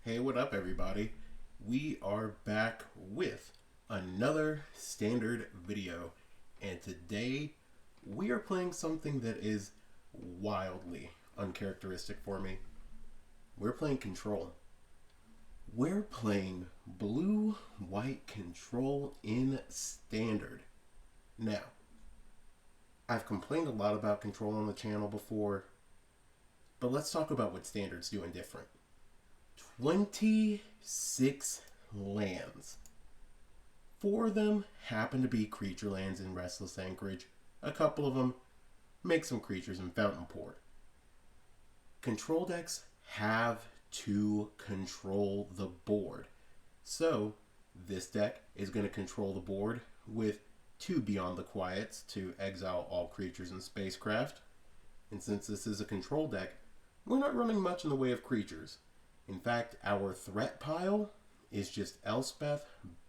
Hey, what up, everybody? We are back with another standard video, and today we are playing something that is wildly uncharacteristic for me. We're playing Control. We're playing blue-white Control in standard. Now, I've complained a lot about Control on the channel before, but let's talk about what standard's doing different. 26 lands. 4 of them happen to be creature lands in Restless Anchorage. A couple of them make some creatures in Fountain Port. Control decks have to control the board. So this deck is going to control the board with 2 Beyond the Quiets to exile all creatures and spacecraft. And since this is a control deck, we're not running much in the way of creatures. In fact, our threat pile is just Elspeth,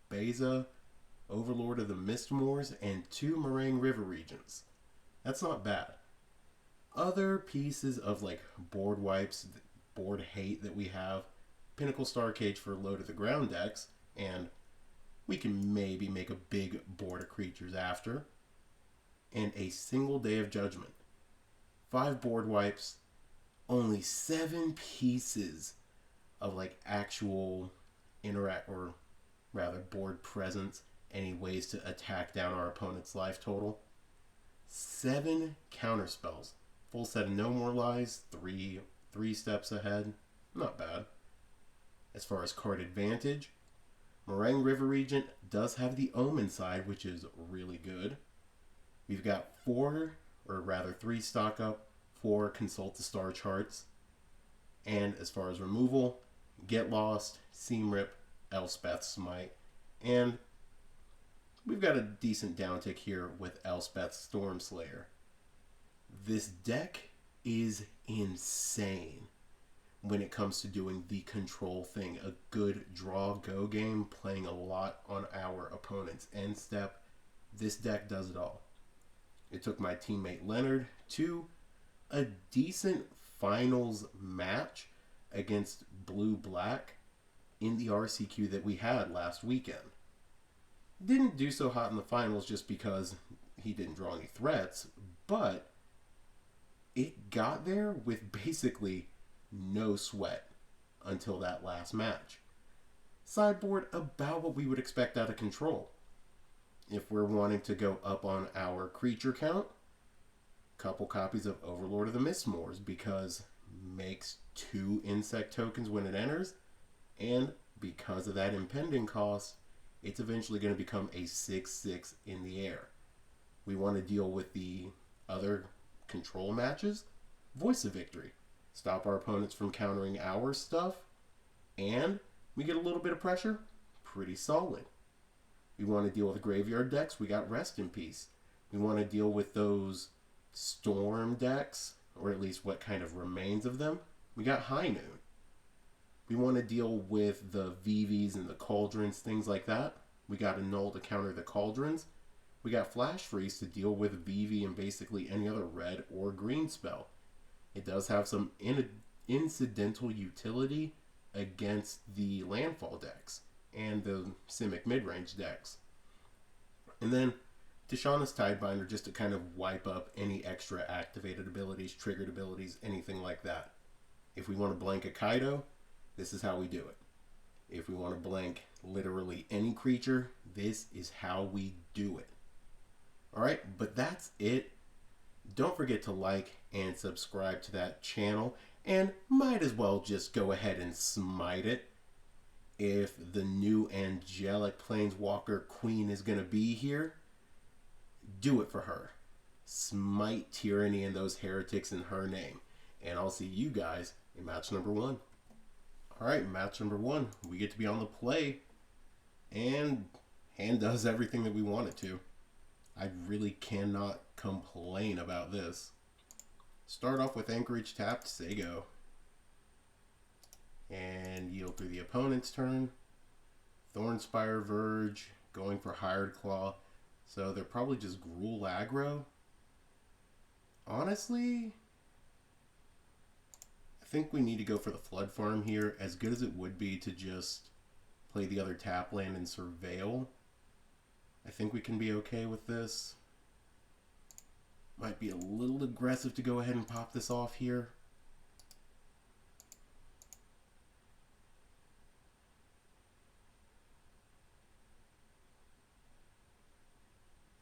Beza, Overlord of the Mistmoors, and 2 Moraine River Regents. That's not bad. Other pieces of like board wipes, board hate that we have, Pinnacle Starcage for low to the ground decks, and we can maybe make a big board of creatures after, and a single Day of Judgment. 5 board wipes, only 7 pieces of like actual board presence, any ways to attack down our opponent's life total. 7 counterspells, full set of No More Lies, 3 steps ahead, not bad. As far as card advantage, Moraine River Regent does have the Omen side, which is really good. We've got 3 stock up, 4 Consult the Star Charts, and as far as removal, Get Lost, Seam Rip, Elspeth Smite, and we've got a decent downtick here with Elspeth Stormslayer. This deck is insane when it comes to doing the control thing. A good draw-go game, playing a lot on our opponent's end step. This deck does it all. It took my teammate Leonard to a decent finals match against blue-black in the RCQ that we had last weekend. Didn't do so hot in the finals just because he didn't draw any threats, but it got there with basically no sweat until that last match. Sideboard about what we would expect out of Control. If we're wanting to go up on our creature count, couple copies of Overlord of the Mistmoors, because makes 2 insect tokens when it enters, and because of that impending cost, it's eventually going to become a 6/6 in the air. We want to deal with the other control matches. Voice of Victory. Stop our opponents from countering our stuff, and we get a little bit of pressure. Pretty solid. We want to deal with graveyard decks. We got Rest in Peace. We want to deal with those storm decks, or at least what kind of remains of them. We got High Noon. We want to deal with the VVs and the Cauldrons, things like that. We got Annul to counter the Cauldrons. We got Flash Freeze to deal with VV and basically any other red or green spell. It does have some incidental utility against the landfall decks and the Simic midrange decks. And then Tishana's Tidebinder just to kind of wipe up any extra activated abilities, triggered abilities, anything like that. If we want to blank a Kaido, this is how we do it. If we want to blank literally any creature, this is how we do it. Alright, but that's it. Don't forget to like and subscribe to that channel, and might as well just go ahead and smite it. If the new angelic planeswalker queen is going to be here, do it for her. Smite tyranny and those heretics in her name. And I'll see you guys in match number 1. Alright, match number 1. We get to be on the play. And hand does everything that we want it to. I really cannot complain about this. Start off with Anchorage tapped, Sago. And yield through the opponent's turn. Thornspire Verge, going for Hired Claw. So they're probably just Gruul aggro. Honestly, I think we need to go for the flood farm here, as good as it would be to just play the other tap land and surveil. I think we can be okay with this. Might be a little aggressive to go ahead and pop this off here.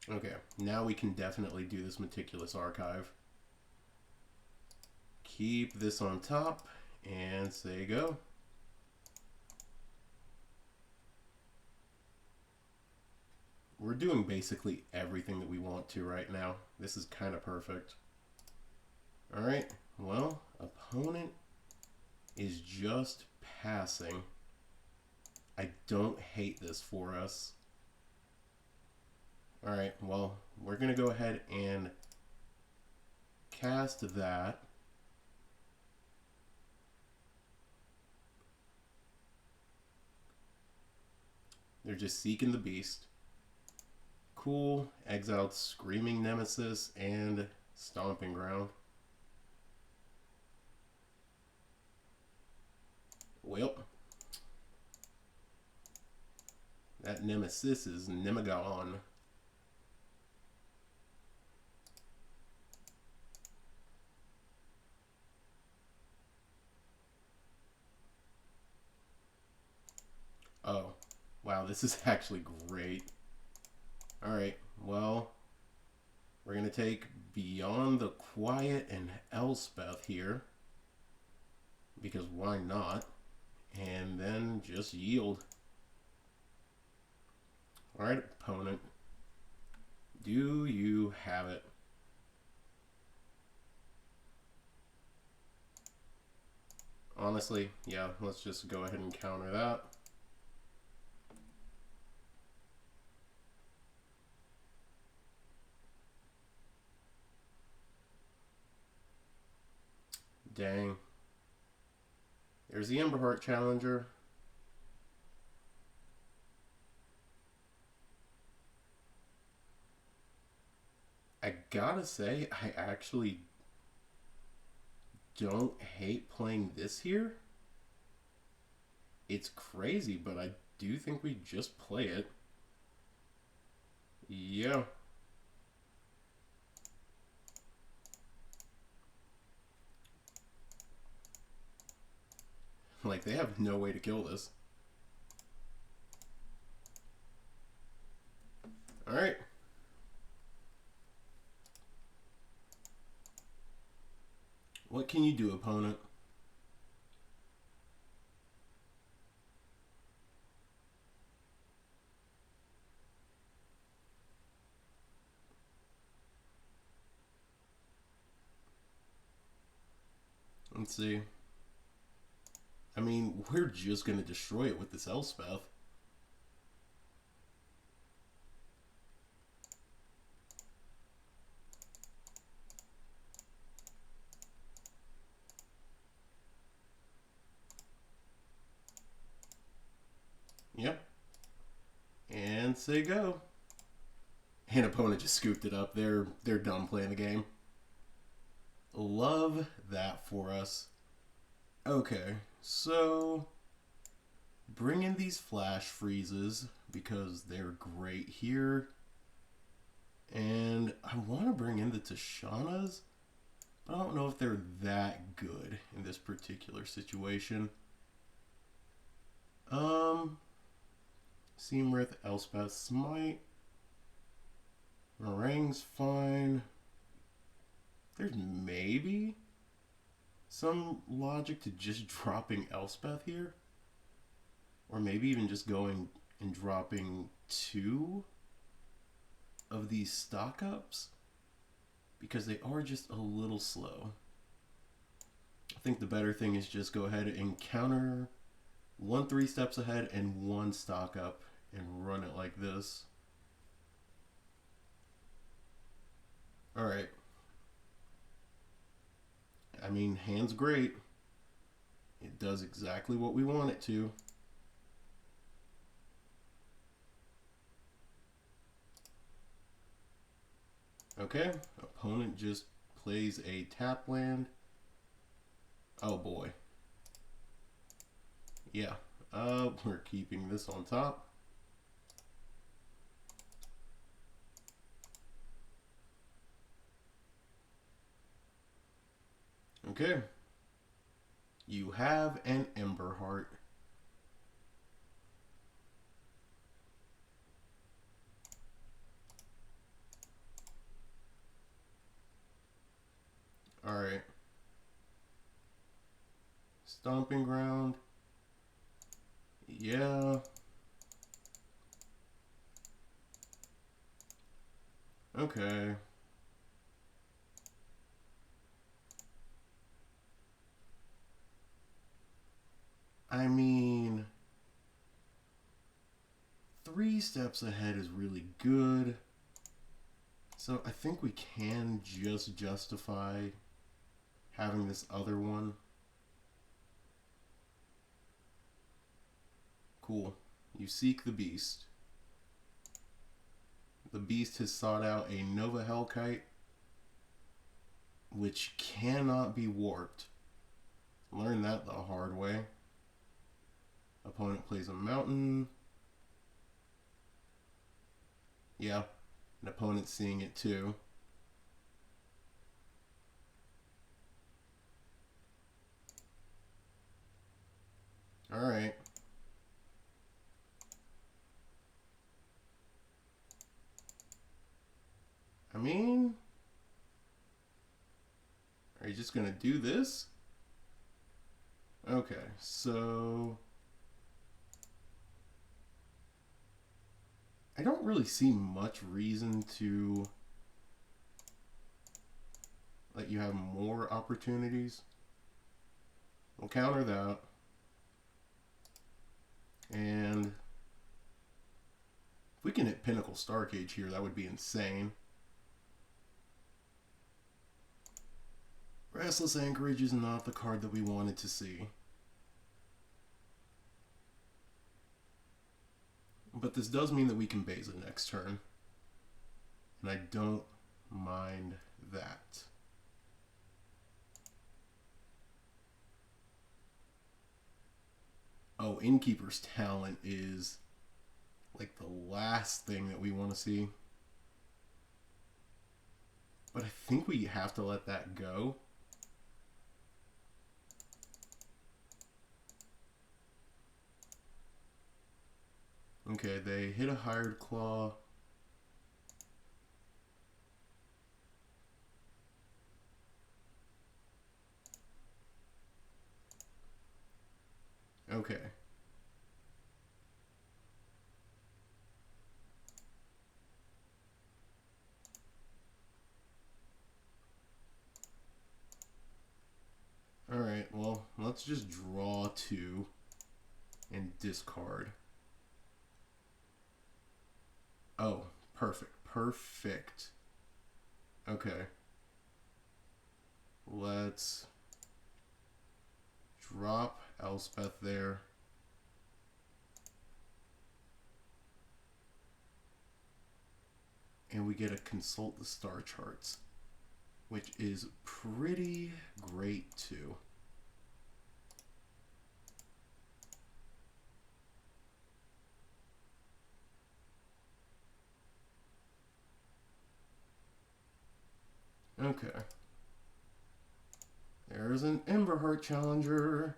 Okay, now we can definitely do this Meticulous Archive. Keep this on top and say go. We're doing basically everything that we want to right now. This is kind of perfect. Alright, well, opponent is just passing. I don't hate this for us. Alright, well, we're going to go ahead and cast that. They're just seeking the beast. Cool. Exiled Screaming Nemesis and Stomping Ground. Well, that Nemesis is Nemagon. Oh, wow, this is actually great. Alright, well, we're going to take Beyond the Quiet and Elspeth here, because why not? And then just yield. Alright, opponent, do you have it? Honestly, yeah, let's just go ahead and counter that. Dang. There's the Emberheart Challenger. I gotta say, I actually don't hate playing this here. It's crazy, but I do think we just play it. Yeah. Like, they have no way to kill this. Alright. What can you do, opponent? Let's see. I mean, we're just going to destroy it with this Elspeth. Yep. And say go. And opponent just scooped it up. They're done playing the game. Love that for us. Okay, so bring in these flash freezes because they're great here. And I want to bring in the Tashanas, but I don't know if they're that good in this particular situation. Seamrith, Elspeth, Smite. Meringue's fine. There's maybe some logic to just dropping Elspeth here. Or maybe even just going and dropping 2 of these stock ups. Because they are just a little slow. I think the better thing is just go ahead and counter 1 3 steps ahead and 1 stock up and run it like this. Alright. I mean, hand's great. It does exactly what we want it to. Okay, opponent just plays a tap land. Oh boy. Yeah. We're keeping this on top. Okay. You have an Ember Heart. Alright. Stomping Ground. Yeah. Okay. I mean, 3 steps ahead is really good. So I think we can just justify having this other one. Cool. You seek the beast. The beast has sought out a Nova Hellkite, which cannot be warped. Learned that the hard way. Opponent plays a mountain. Yeah, an opponent's seeing it too. Alright. I mean, are you just gonna do this? Okay, so I don't really see much reason to let you have more opportunities. We'll counter that. And if we can hit Pinnacle Starcage here, that would be insane. Restless Anchorage is not the card that we wanted to see. But this does mean that we can Beza next turn. And I don't mind that. Oh, Innkeeper's Talent is like the last thing that we want to see. But I think we have to let that go. Okay, they hit a Hired Claw. Okay. Alright, well, let's just draw 2 and discard. Oh, perfect. Perfect. Okay. Let's drop Elspeth there. And we get to consult the star charts, which is pretty great too. Okay. There's an Emberheart Challenger.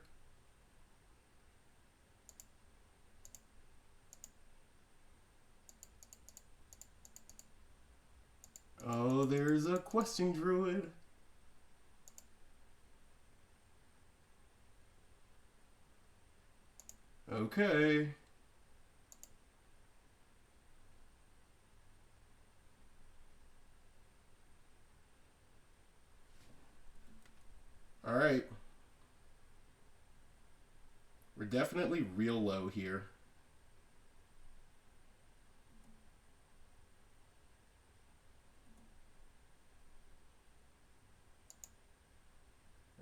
Oh, there's a Questing Druid. Okay. Alright. We're definitely real low here.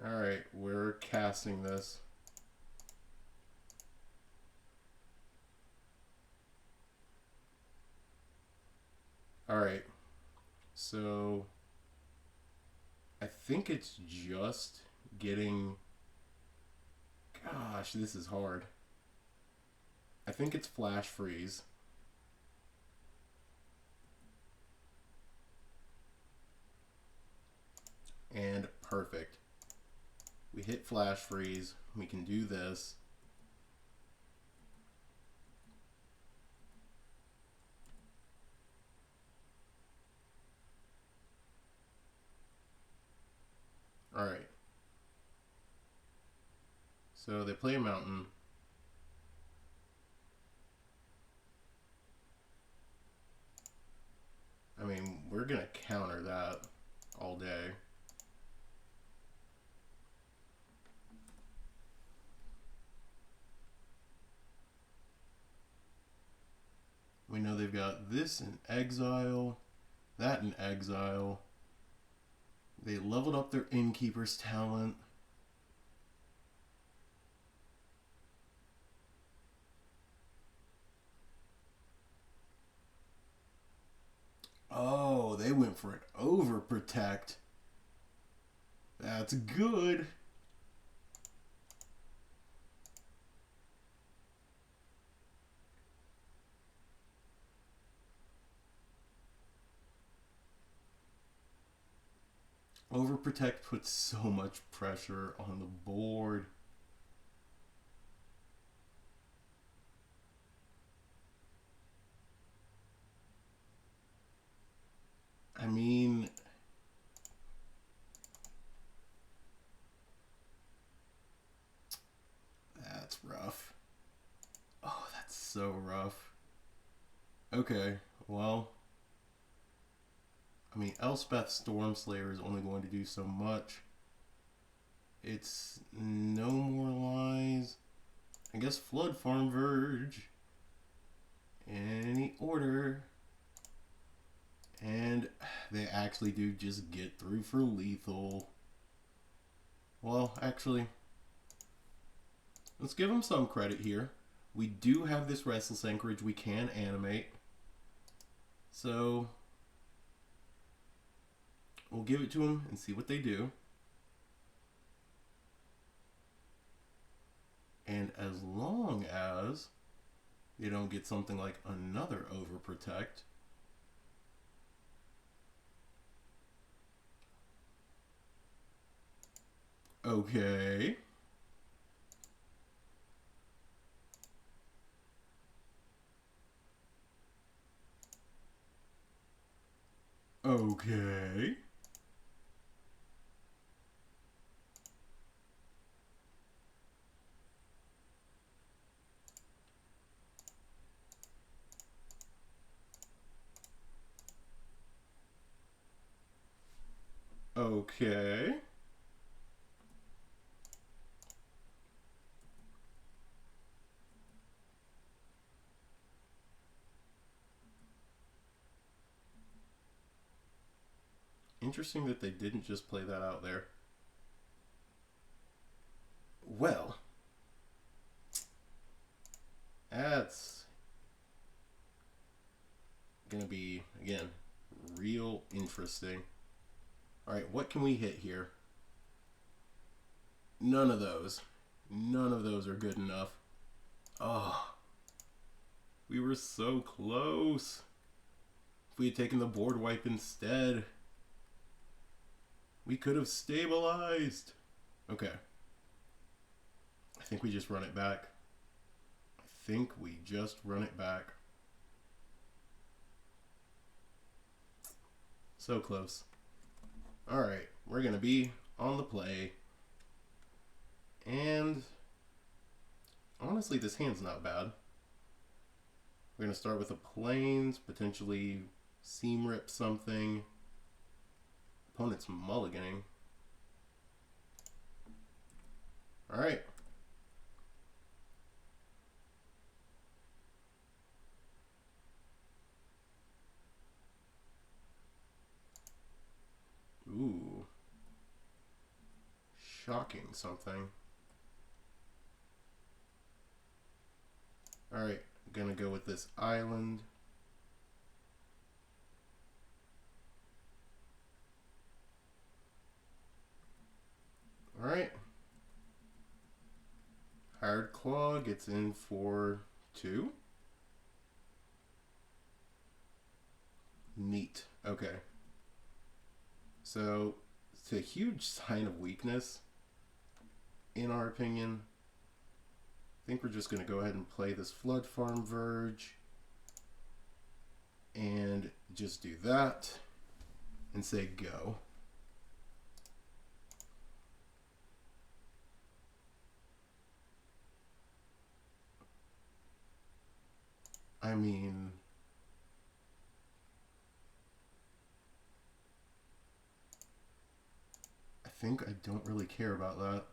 Alright, we're casting this. Alright. So I think it's just getting Gosh, this is hard. I think it's Flash Freeze. And perfect. We hit Flash Freeze. We can do this. Alright. So they play a mountain. I mean, we're going to counter that all day. We know they've got this in exile, that in exile. They leveled up their Innkeeper's talent. Oh, they went for an overprotect. That's good. Overprotect puts so much pressure on the board. I mean, that's rough. Oh, that's so rough. Okay, well, I mean, Elspeth Stormslayer is only going to do so much. It's no more lies. I guess Flood Farm Verge. Any order. And they actually do just get through for lethal. Well, actually, let's give them some credit here. We do have this Restless Anchorage we can animate. So we'll give it to them and see what they do. And as long as they don't get something like another Overprotect. Okay. Okay. Okay. Interesting that they didn't just play that out there. Well, that's gonna be, again, real interesting. Alright, what can we hit here? None of those. None of those are good enough. Oh, we were so close. If we had taken the board wipe instead, we could have stabilized. Okay. I think we just run it back. I think we just run it back. So close. Alright, we're going to be on the play. And honestly, this hand's not bad. We're going to start with a plains, potentially seam rip something. Opponent's mulliganing. Alright. Ooh. Shocking something. Alright, gonna go with this island. Alright. Hard Claw gets in for 2. Neat. Okay. So, it's a huge sign of weakness, in our opinion. I think we're just going to go ahead and play this Flood Farm Verge and just do that and say go. I mean, I think I don't really care about that.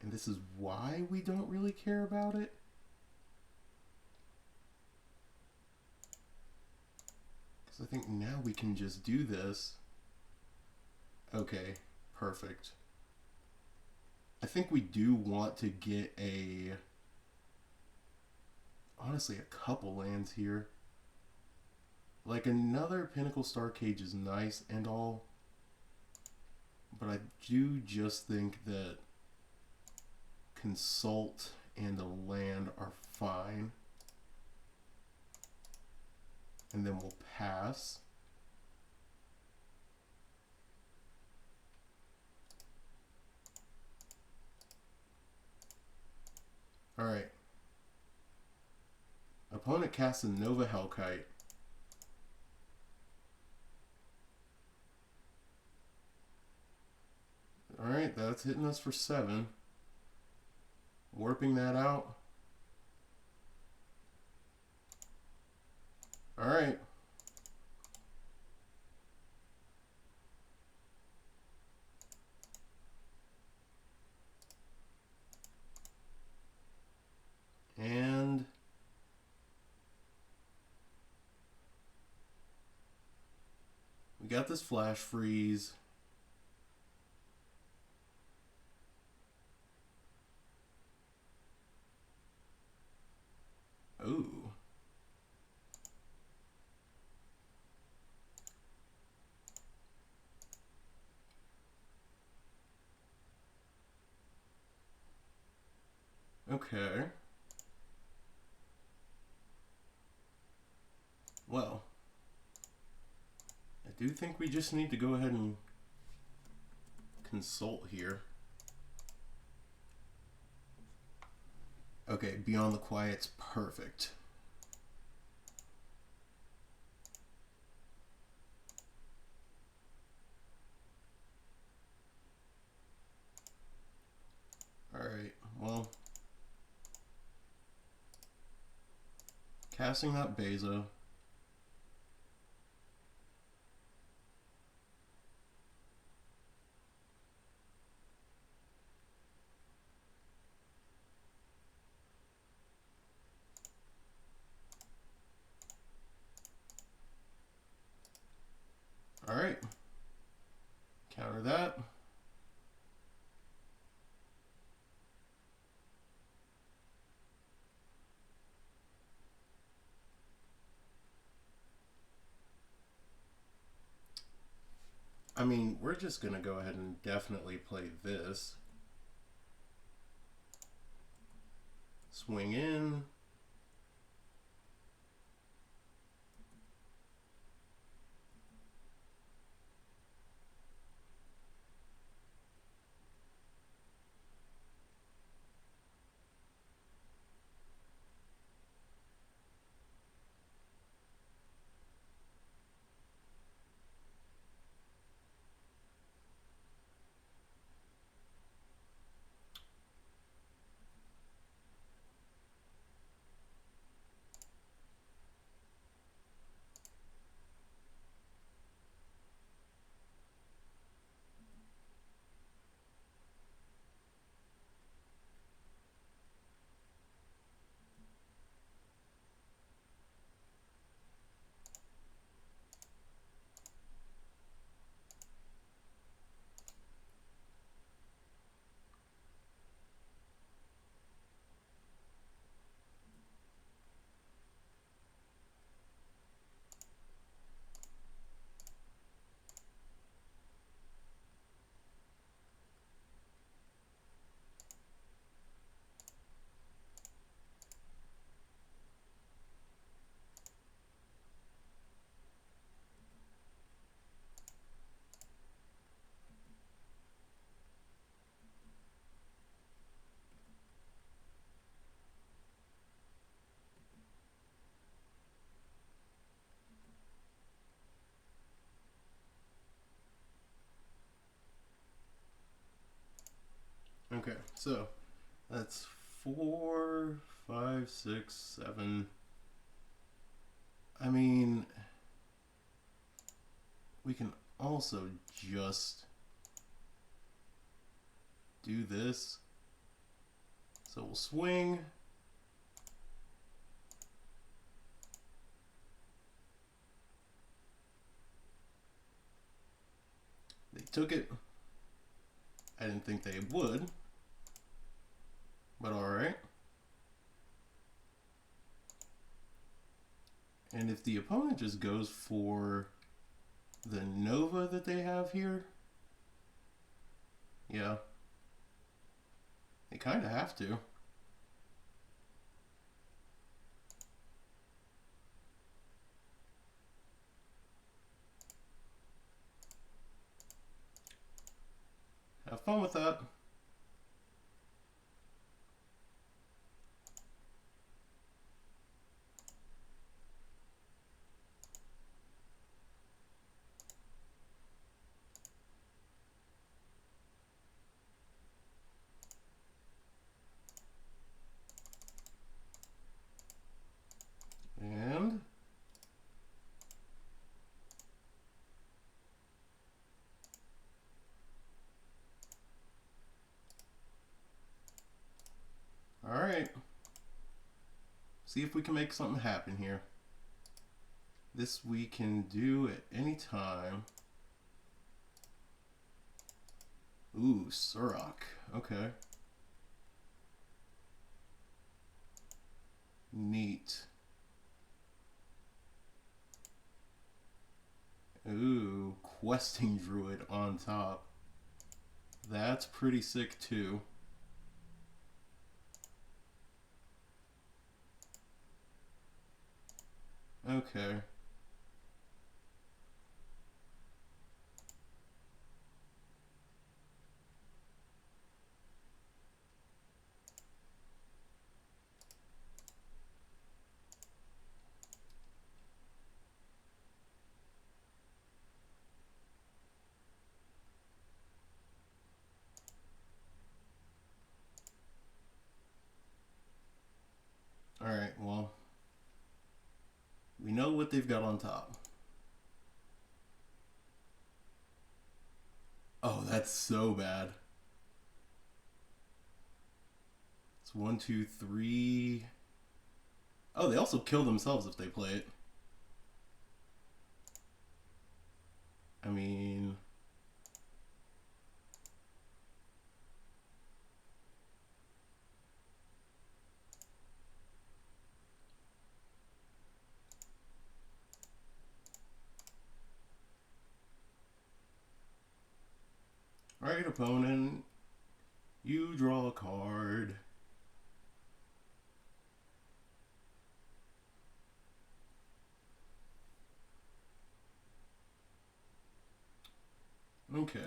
And this is why we don't really care about it? Because I think now we can just do this. Okay, perfect. I think we do want to get honestly, a couple lands here. Like, another Pinnacle Star Cage is nice and all, but I do just think that Consult and a land are fine. And then we'll pass. Alright. Opponent casts a Nova Hellkite. Alright, that's hitting us for 7. Warping that out. Alright. And we got this flash freeze. Ooh. Okay. Well, I do think we just need to go ahead and consult here. Okay, Beyond the Quiet's perfect. Alright, well, casting that Beza. Alright, counter that. I mean, we're just going to go ahead and definitely play this. Swing in. So that's 4, 5, 6, 7. I mean, we can also just do this. So we'll swing. They took it. I didn't think they would, but all right. And if the opponent just goes for the Nova that they have here, yeah, they kind of have to. Have fun with that. And all right. See if we can make something happen here. This we can do at any time. Ooh, Surrock. Okay. Neat. Ooh, Questing Druid on top. That's pretty sick too. Okay. All right, well, we know what they've got on top. Oh, that's so bad. It's 1, 2, 3. Oh, they also kill themselves if they play it. I mean, all right, opponent, you draw a card. Okay.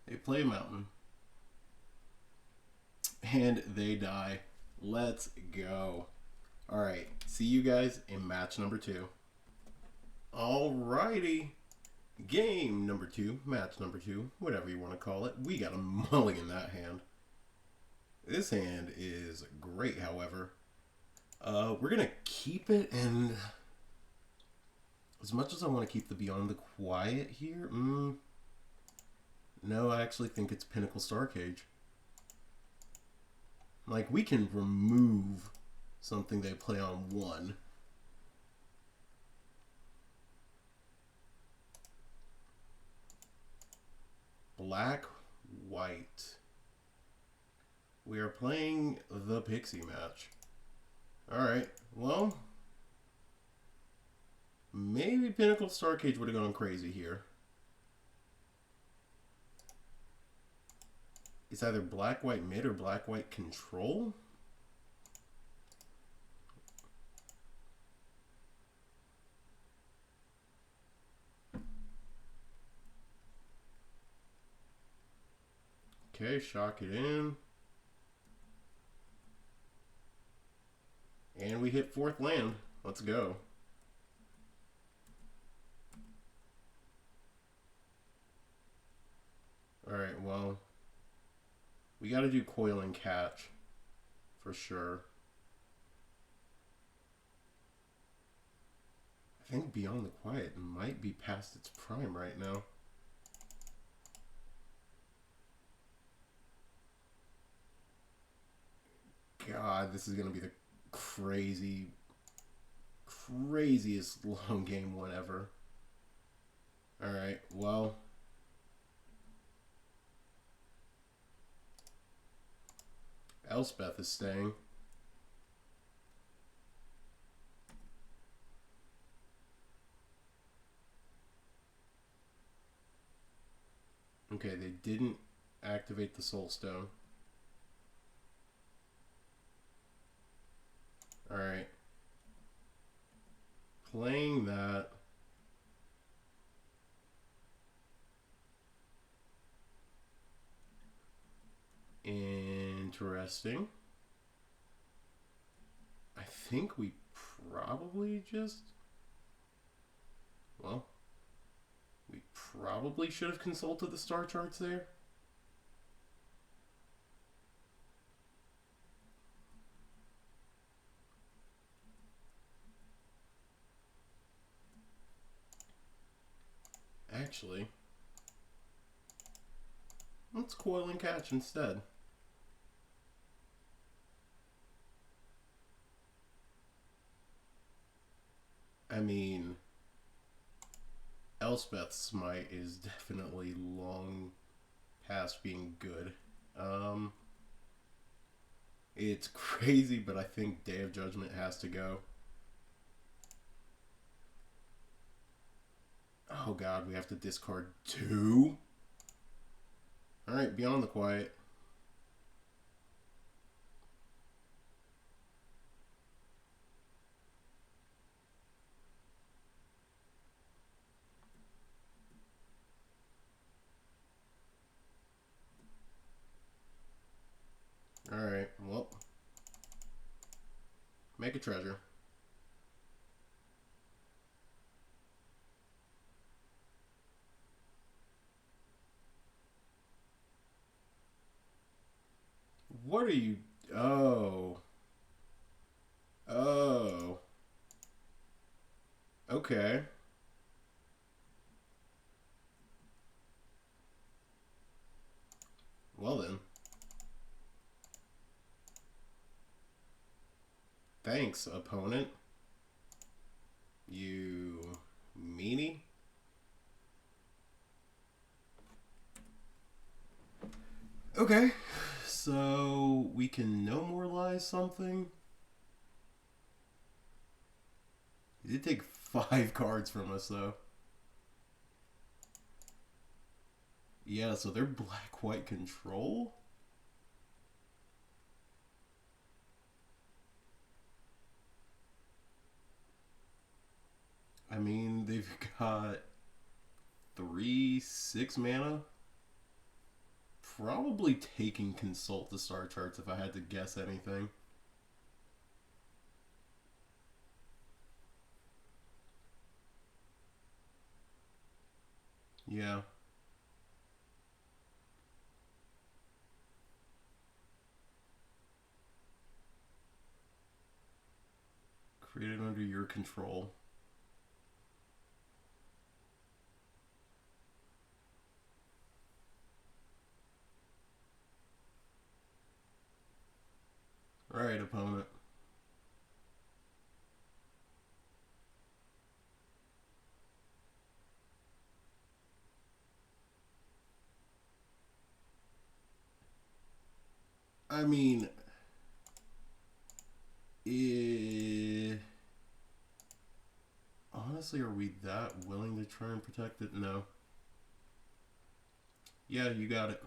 They play Mountain. And they die. Let's go. Alright, see you guys in match number 2. Alrighty. Game number 2, match number 2, whatever you want to call it. We got a mulligan that hand. This hand is great, however. We're going to keep it, and as much as I want to keep the Beyond the Quiet here, no, I actually think it's Pinnacle Starcage. Like, we can remove something they play on 1. Black, white. We are playing the Pixie match. Alright, well, maybe Pinnacle Starcage would have gone crazy here. It's either black, white mid or black, white control. Okay, shock it in. And we hit 4th land. Let's go. Alright, well, We got to do coil and catch for sure. I think Beyond the Quiet might be past its prime right now. God, this is going to be the craziest long game one ever. Alright, well. Elspeth is staying. Okay, they didn't activate the Soul Stone. Alright. Playing that. Interesting. I think we probably just... Well, we probably should have consulted the star charts there. Actually, let's coil and catch instead. I mean, Elspeth's Smite is definitely long past being good. It's crazy, but I think Day of Judgment has to go. Oh god, we have to discard 2? Alright, Beyond the Quiet. Alright, well. Make a treasure. What are you... Oh. Oh. Okay. Well then. Thanks, opponent. You meanie. Okay. So we can no more lies something. He did take 5 cards from us though. Yeah, so they're black-white control? I mean, they've got 3/6 mana. Probably taking Consult the Star Charts if I had to guess anything. Yeah. Created under your control. Right, opponent. I mean, honestly, are we that willing to try and protect it? No. Yeah, you got it.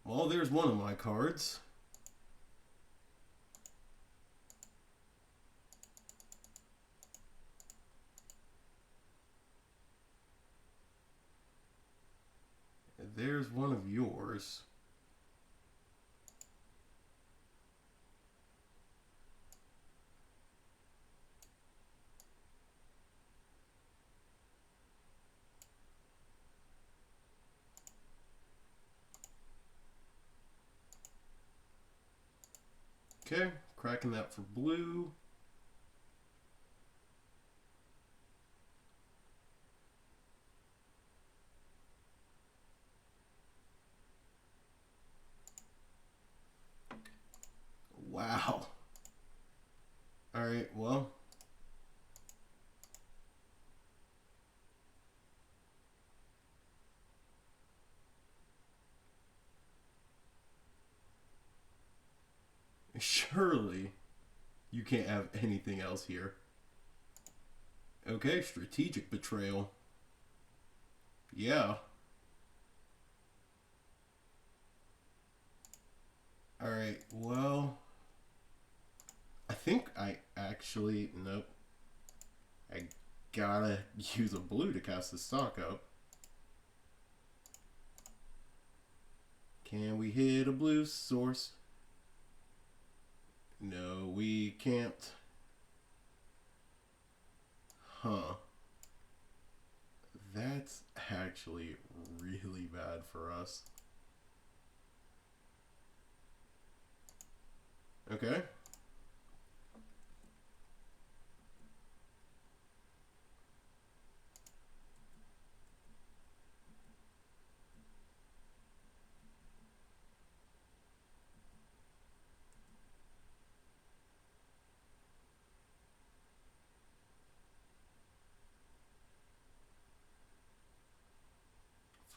Well, there's one of my cards. There's one of yours. Okay, cracking that for blue. Wow. Alright, well. Surely you can't have anything else here. Okay, strategic betrayal. Yeah. Alright, well. I think I actually. Nope. I gotta use a blue to cast the stock up. Can we hit a blue source? No, we can't. Huh. That's actually really bad for us. Okay.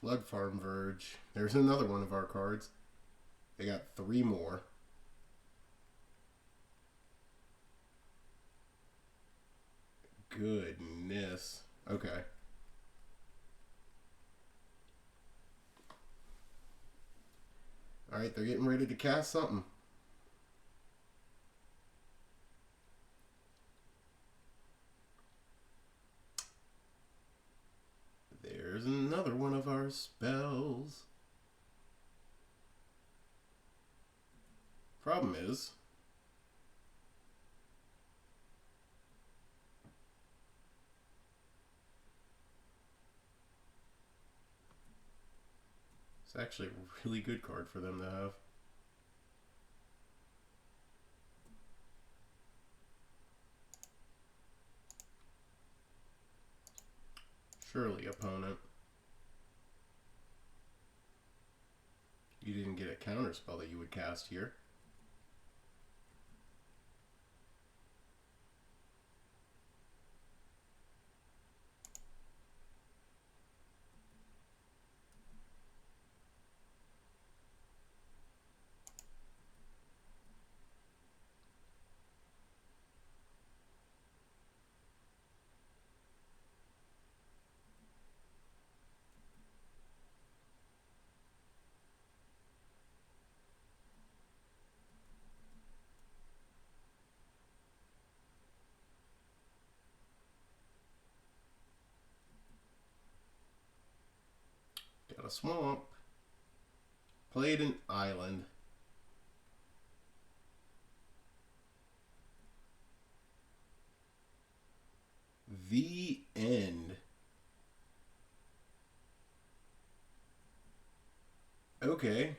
Flood Farm Verge. There's another one of our cards. They got 3 more. Goodness. Okay. Alright, they're getting ready to cast something. There's another one of our spells. Problem is, it's actually a really good card for them to have. Surely, opponent. You didn't get a counterspell that you would cast here. Got a swamp. Played an island. The end. Okay.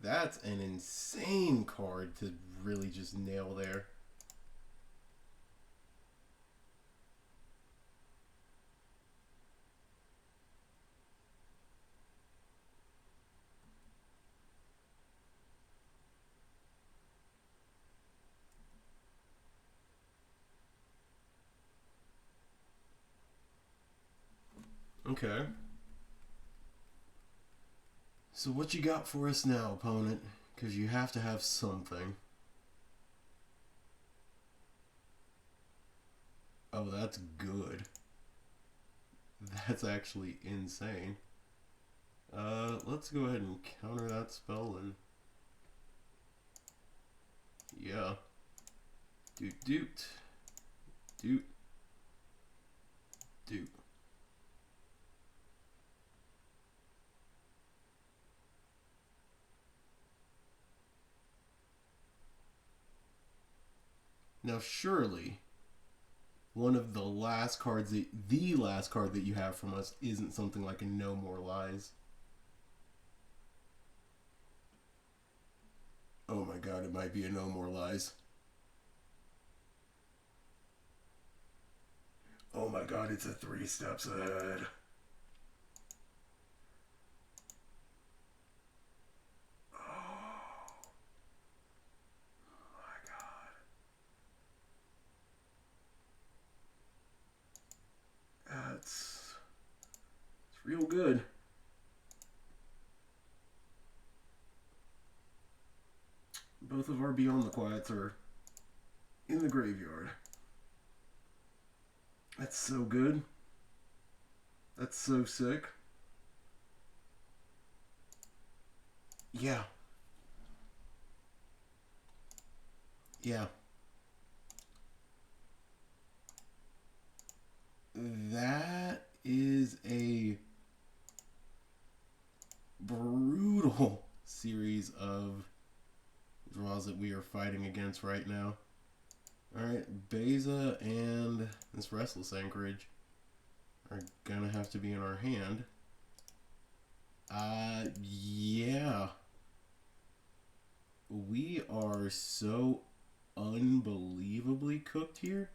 That's an insane card to really just nail there. Okay. So what you got for us now, opponent? Because you have to have something. Oh, that's good. That's actually insane. Let's go ahead and counter that spell and... Yeah. Doot doot. Doot. Doot. Now surely one of the last cards that the last card that you have from us isn't something like a No More Lies. it might be a No More Lies. Oh my god, it's a 3 steps ahead. Oh my god. It's real good. Both of our Beyond the Quiets are in the graveyard. That's so good. That's so sick. Yeah. Yeah. That is a brutal series of draws that we are fighting against right now. Alright, Beza and this Restless Anchorage are gonna have to be in our hand. Yeah. We are so unbelievably cooked here.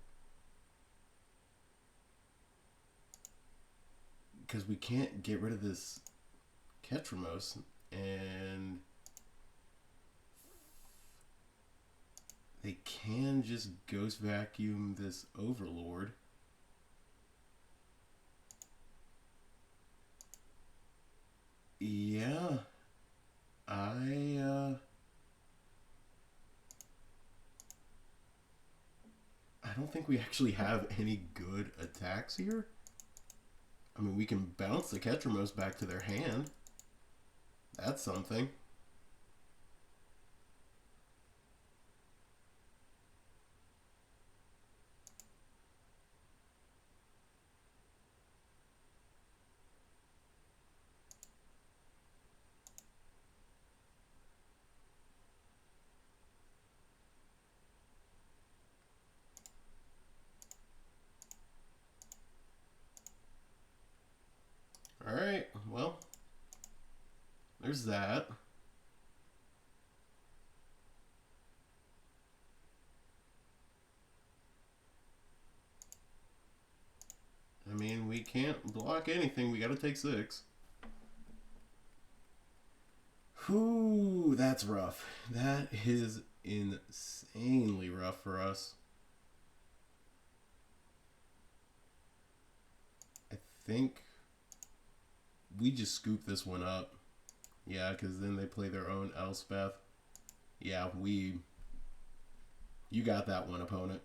Because we can't get rid of this Ketramos, and they can just Ghost Vacuum this Overlord. Yeah, I don't think we actually have any good attacks here. I mean, we can bounce the Ketramos back to their hand. That's something. Alright, well, there's that. I mean, we can't block anything. We gotta take 6. Whew, that's rough. That is insanely rough for us. I think we just scoop this one up. Yeah, because then they play their own Elspeth. Yeah, you got that one, opponent.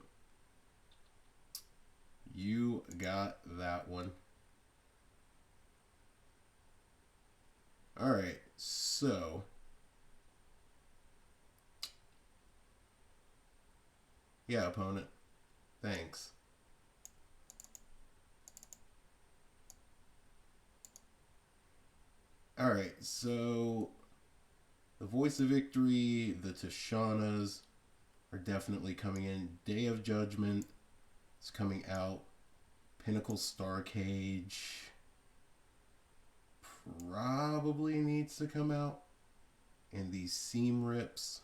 You got that one. Alright, so yeah, opponent. Thanks. Alright, so the Voice of Victory, the Tashanas are definitely coming in. Day of Judgment is coming out. Pinnacle Star Cage probably needs to come out. And these Seam Rips,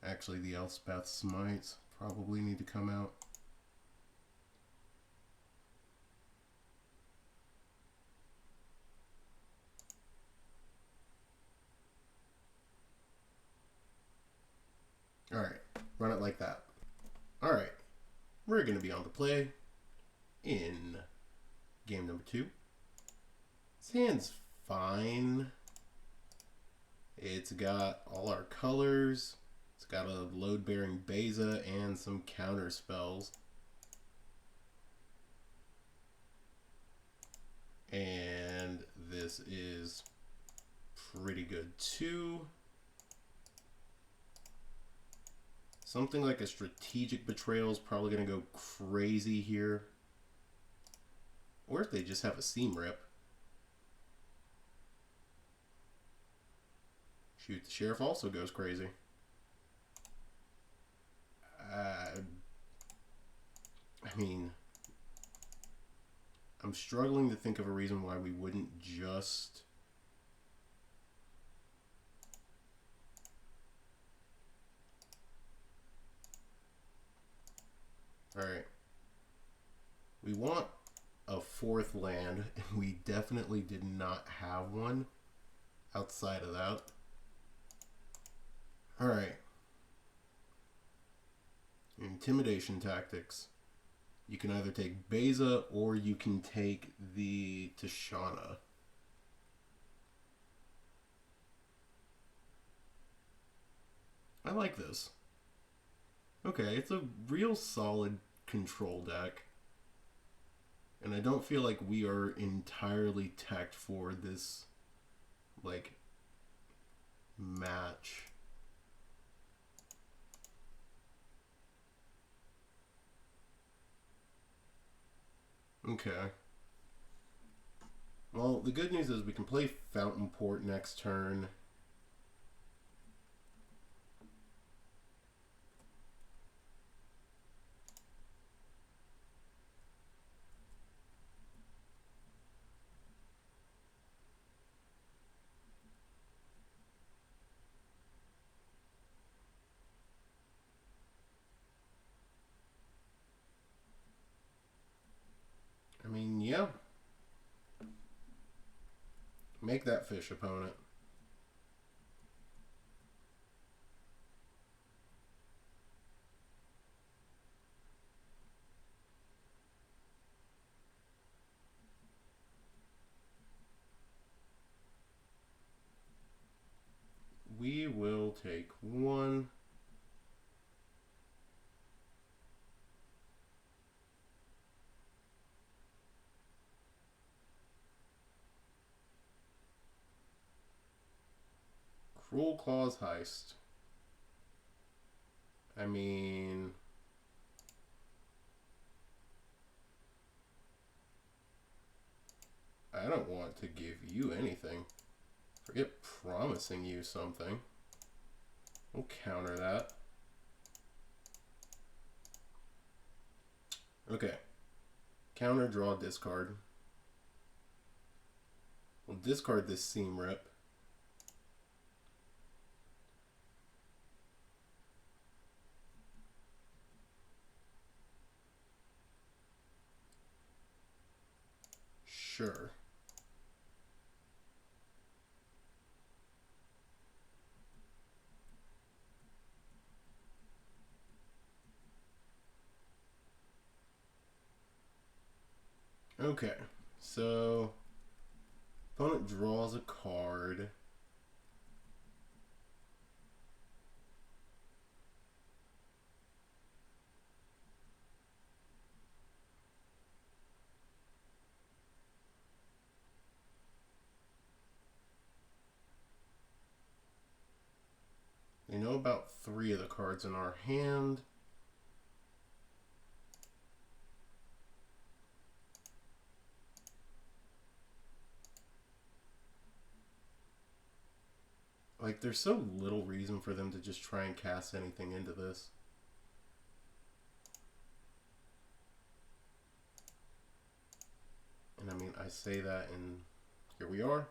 actually the Elspeth Smites, probably need to come out. Alright, run it like that. Alright, we're going to be on the play in game number 2. This hand's fine. It's got all our colors. It's got a load-bearing Beza and some counterspells. And this is pretty good too. Something like a Strategic Betrayal is probably going to go crazy here. Or if they just have a Seam Rip. Shoot, the Sheriff also goes crazy. I mean, I'm struggling to think of a reason why we wouldn't just we want a fourth land, and we definitely did not have one outside of that. Alright. Intimidation tactics. You can either take Beza or you can take the Tishana. I like this. Okay, it's a real solid control deck. And I don't feel like we are entirely teched for this, like, match. Okay. Well, the good news is we can play Fountain Port next turn. I mean, yeah. Make that fish, opponent. We will take one. Cruel Claws Heist. I mean, I don't want to give you anything. Forget promising you something. We'll counter that. Okay. Counter, draw, discard. We'll discard this Seam Rip. Sure. Okay, so opponent draws a card. They know about 3 of the cards in our hand. Like, there's so little reason for them to just try and cast anything into this. And I mean, I say that, and here we are.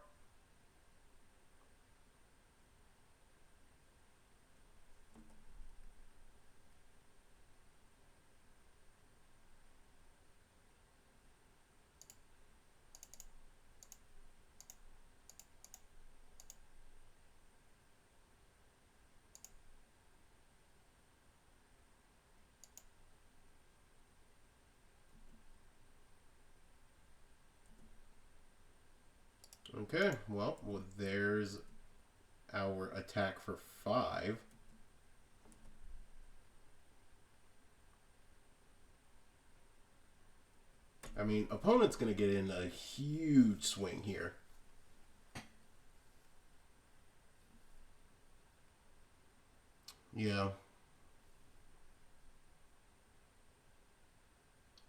Okay, well, there's our attack for 5. I mean, opponent's going to get in a huge swing here. Yeah.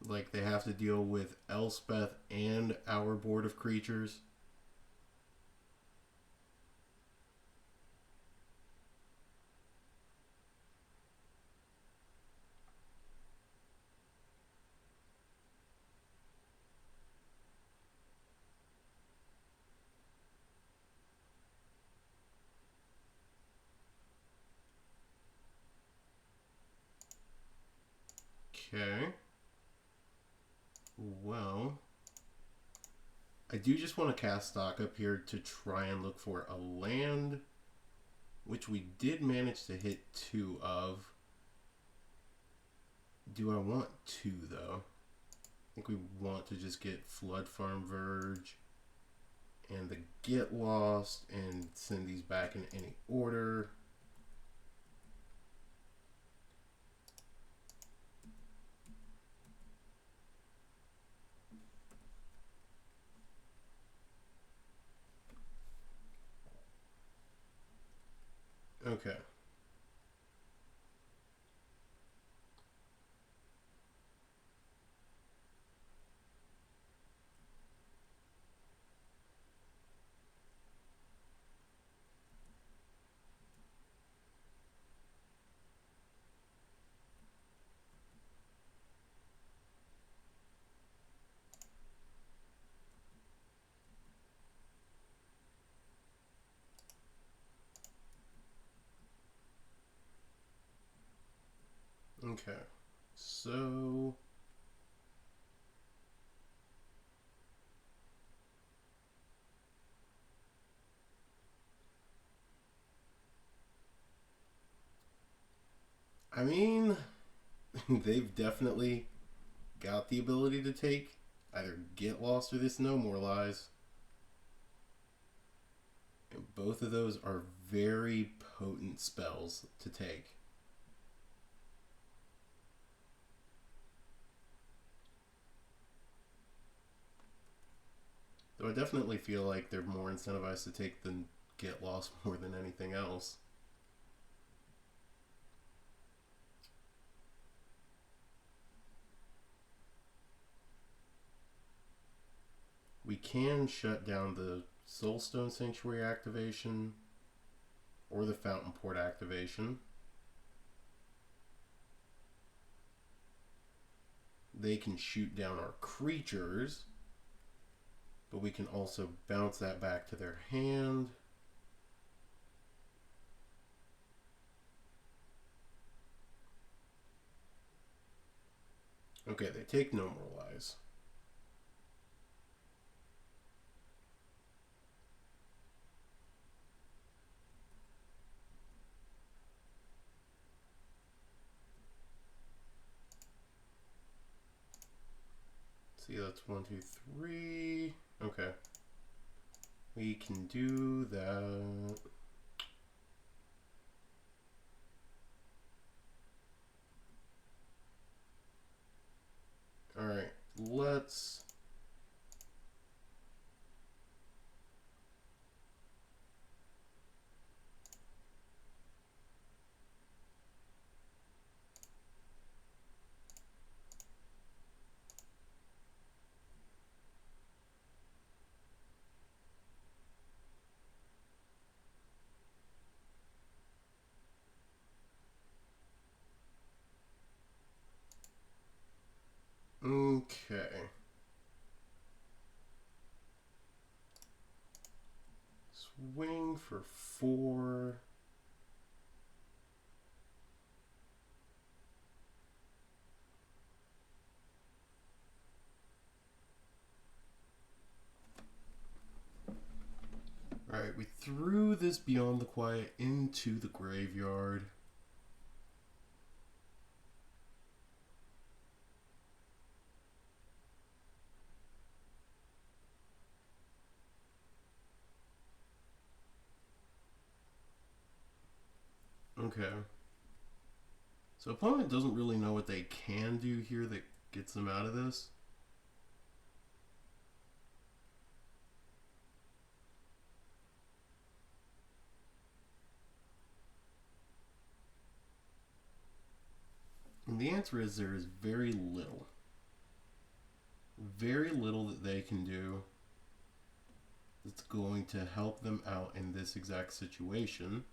Like, they have to deal with Elspeth and our board of creatures. Okay. Well, I do just want to cast stock up here to try and look for a land, which we did manage to hit 2 of. Do I want 2 though? I think we want to just get Flood Farm Verge and the Get Lost and send these back in any order. Okay. Okay. So I mean, they've definitely got the ability to take either Get Lost or this No More Lies. And both of those are very potent spells to take. Though I definitely feel like they're more incentivized to take than Get Lost more than anything else. We can shut down the Soulstone Sanctuary activation or the Fountain Port activation. They can shoot down our creatures, but we can also bounce that back to their hand. Okay, they take No More Lies. See, that's 1, 2, 3. Okay. We can do that. Alright, let's... Okay. Swing for 4. Alright, we threw this Beyond the Quiet into the graveyard. Okay. So opponent doesn't really know what they can do here that gets them out of this. And the answer is there is very little. Very little that they can do that's going to help them out in this exact situation.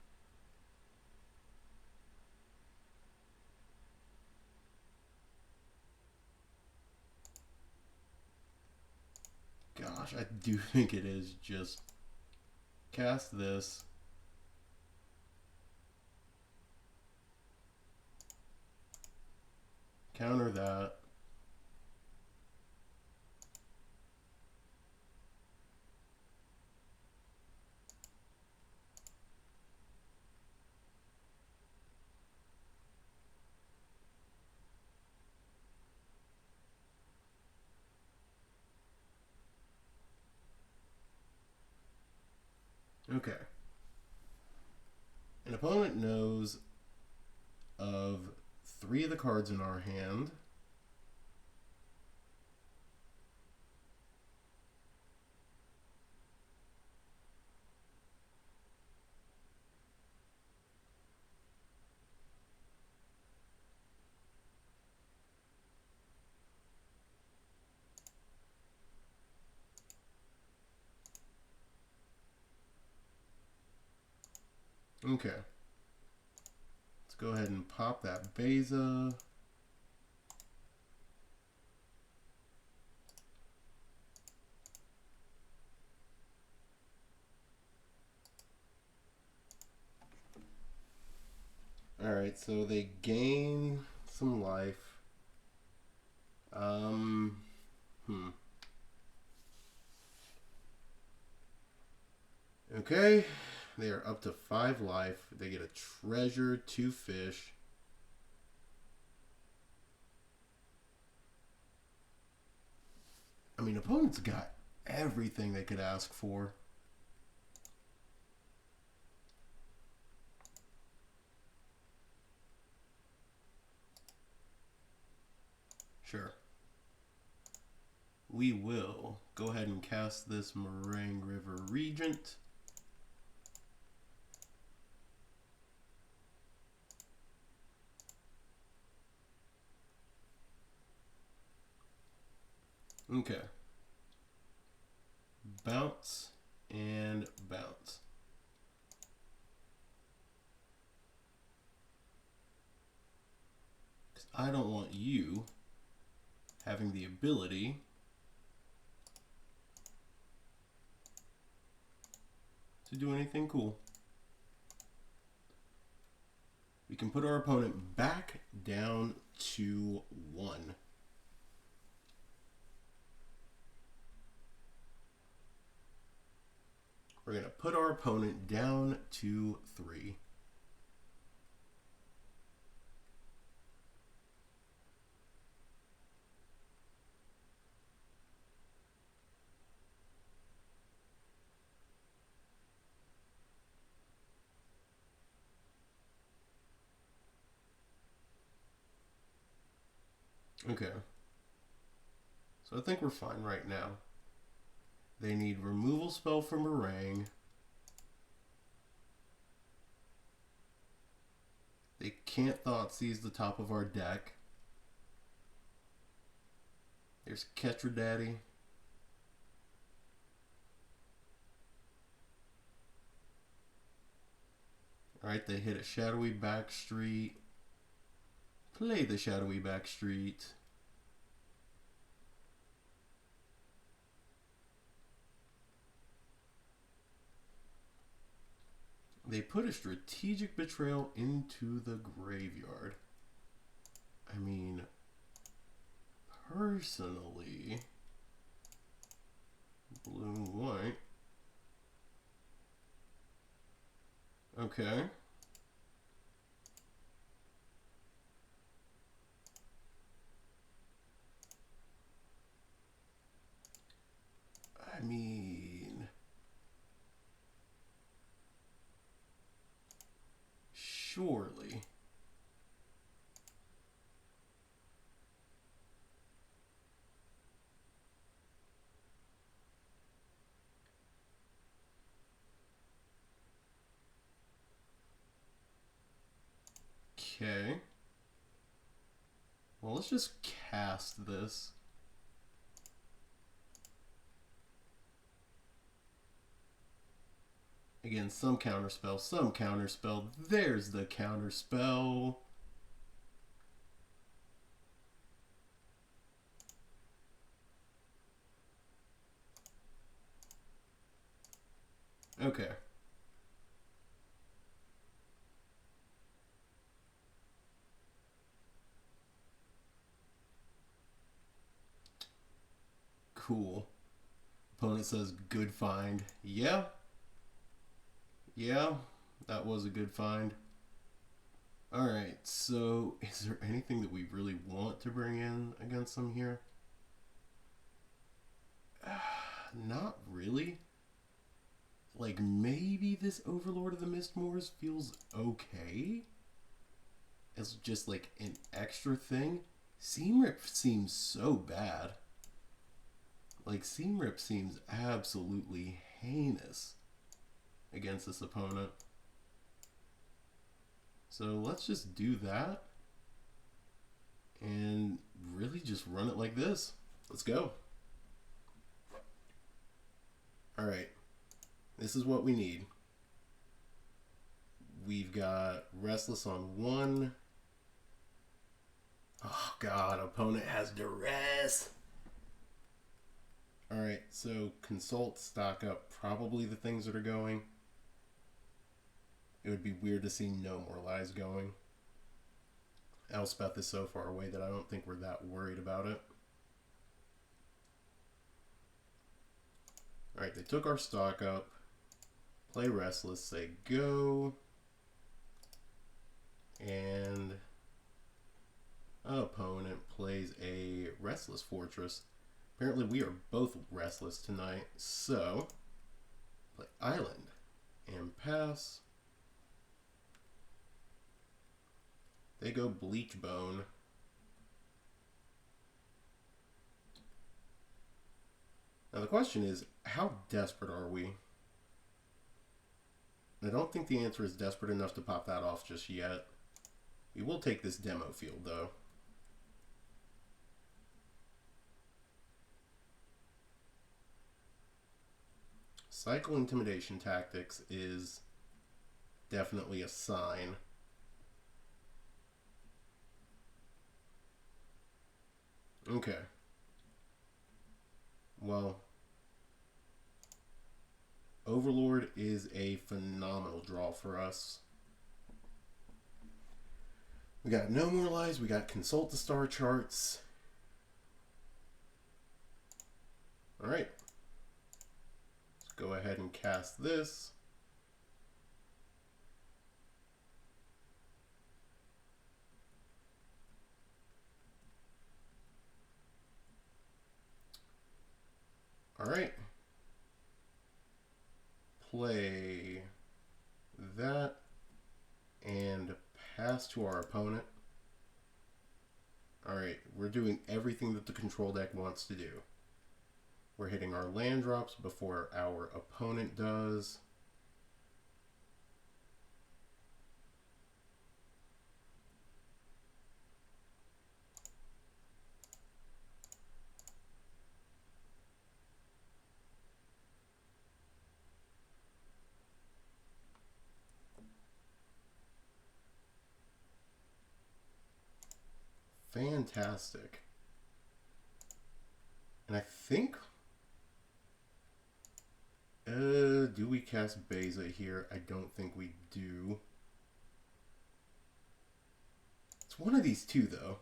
Gosh, I do think it is just cast this. Counter that. opponent knows of 3 of the cards in our hand. Okay. Let's go ahead and pop that Beza. Alright, so they gain some life. Okay, they are up to 5 life. They get a treasure, 2 fish. I mean, opponents got everything they could ask for. Sure. We will go ahead and cast this Meringue River Regent. Okay. Bounce and bounce. Because I don't want you having the ability to do anything cool. We can put our opponent back down to 1. We're going to put our opponent down to 3. Okay. So I think we're fine right now. They need removal spell from Meringue. They can't Thoughtseize the top of our deck. There's Ketra Daddy. Alright, they hit a Shadowy Backstreet. Play the Shadowy Backstreet. They put a Strategic Betrayal into the graveyard. I mean, personally, blue and white. Okay. I mean, surely. Okay. Well, let's just cast this. Again, some counterspell, some counterspell. There's the counterspell. Okay. Cool. Opponent says, good find. Yeah. Yeah, that was a good find. Alright, so is there anything that we really want to bring in against them here? Not really. like, maybe this Overlord of the Mistmoors feels okay as just like an extra thing. Seam Rip seems so bad. Like, Seam Rip seems absolutely heinous against this opponent. So let's just do that and really just run it like this. Let's go. Alright, this is what we need. We've got Restless on 1. Oh god, opponent has Duress. Alright, so Consult, stock up, probably the things that are going. It would be weird to see no more lies going. Elspeth is so far away that I don't think we're that worried about it. Alright, they took our stock up. Play Restless, say go. And opponent plays a Restless Fortress. Apparently we are both restless tonight, so play Island and pass. They go Bleachbone. Now the question is, how desperate are we? I don't think the answer is desperate enough to pop that off just yet. We will take this demo field though. Cycle Intimidation Tactics is definitely a sign. Okay. Well, Overlord is a phenomenal draw for us. We got No More Lies, we got Consult the Star Charts. Alright. Let's go ahead and cast this. Alright. Play that and pass to our opponent. Alright, we're doing everything that the control deck wants to do. We're hitting our land drops before our opponent does. Fantastic. And I think... do we cast Beza here? I don't think we do. It's one of these two, though.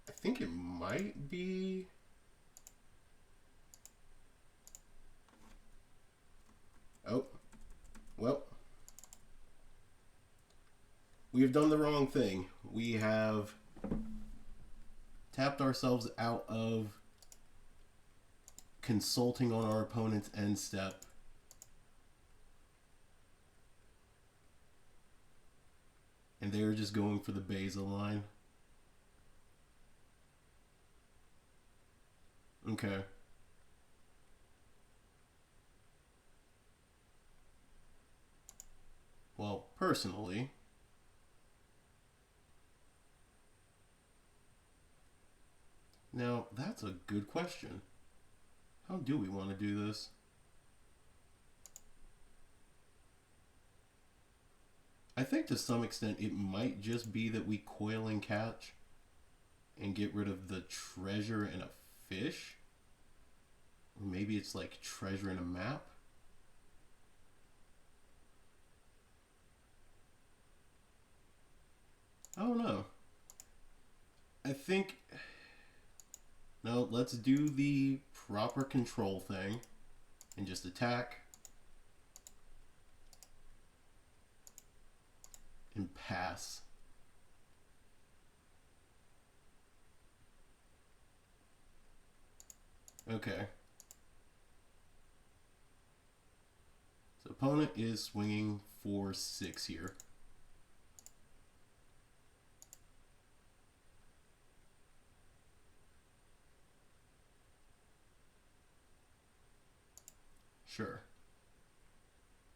I think it might be... Oh. Well. We have done the wrong thing. We have tapped ourselves out of consulting on our opponent's end step. And they're just going for the Beza line. Okay. Well, personally, now that's a good question. How do we want to do this? I think to some extent it might just be that we coil and catch and get rid of the treasure and a fish. Or maybe it's like treasure and a map. I don't know. I think... No, let's do the proper control thing and just attack and pass. Okay. Opponent is swinging for 6 here. Sure.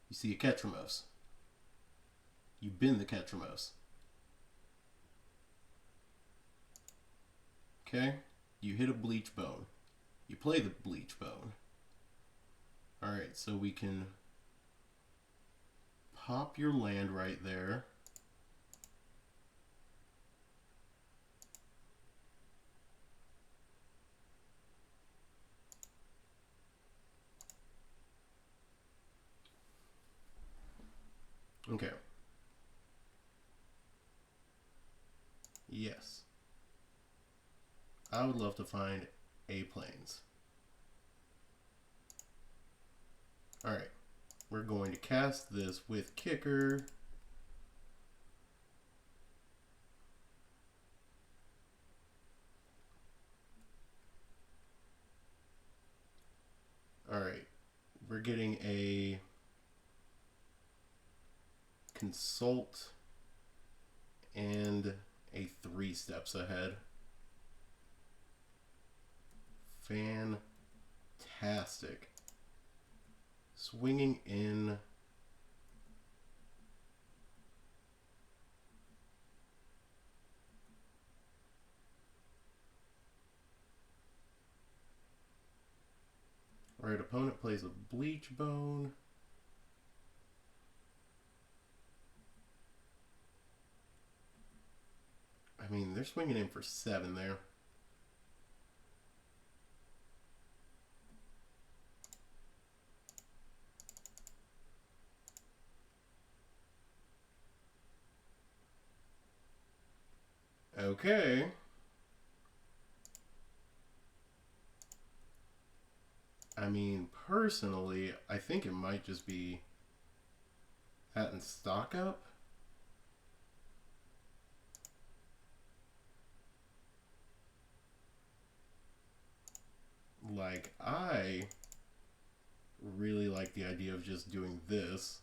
You see a Ketramos. You bin the Ketramos. Okay? You hit a Bleach Bone. You play the Bleach Bone. Alright, so we can pop your land right there. Okay. Yes. I would love to find A planes. Alright. We're going to cast this with Kicker. Alright. We're getting a Consult and a 3 steps ahead. Fantastic. Swinging in. Alright, opponent plays a Bleach Bone. I mean, they're swinging in for 7 there. Okay. I mean, personally, I think it might just be that and stock up. Like, I really like the idea of just doing this.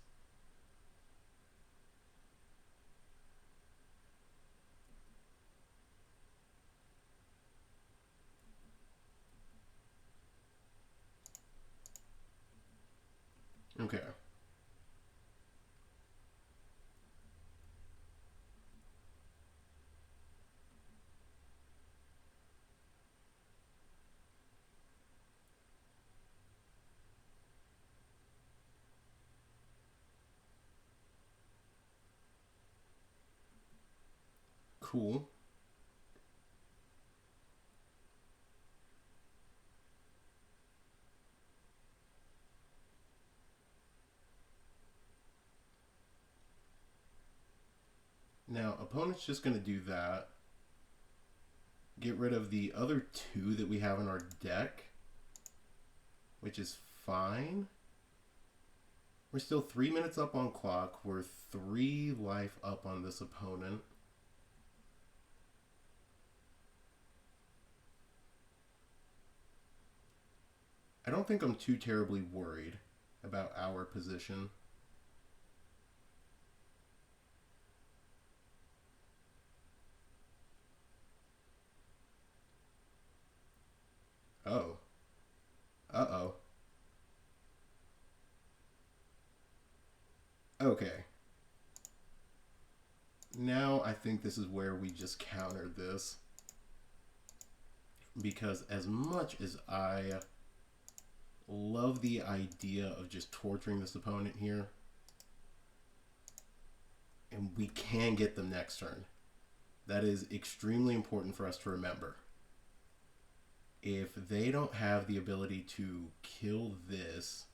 Okay. Cool. Now, opponent's just going to do that. Get rid of the other 2 that we have in our deck, which is fine. We're still 3 minutes up on clock. We're 3 life up on this opponent. I don't think I'm too terribly worried about our position. Oh. Uh-oh. Okay. Now I think this is where we just countered this. Because as much as I love the idea of just torturing this opponent here, and we can get them next turn, that is extremely important for us to remember. If they don't have the ability to kill this,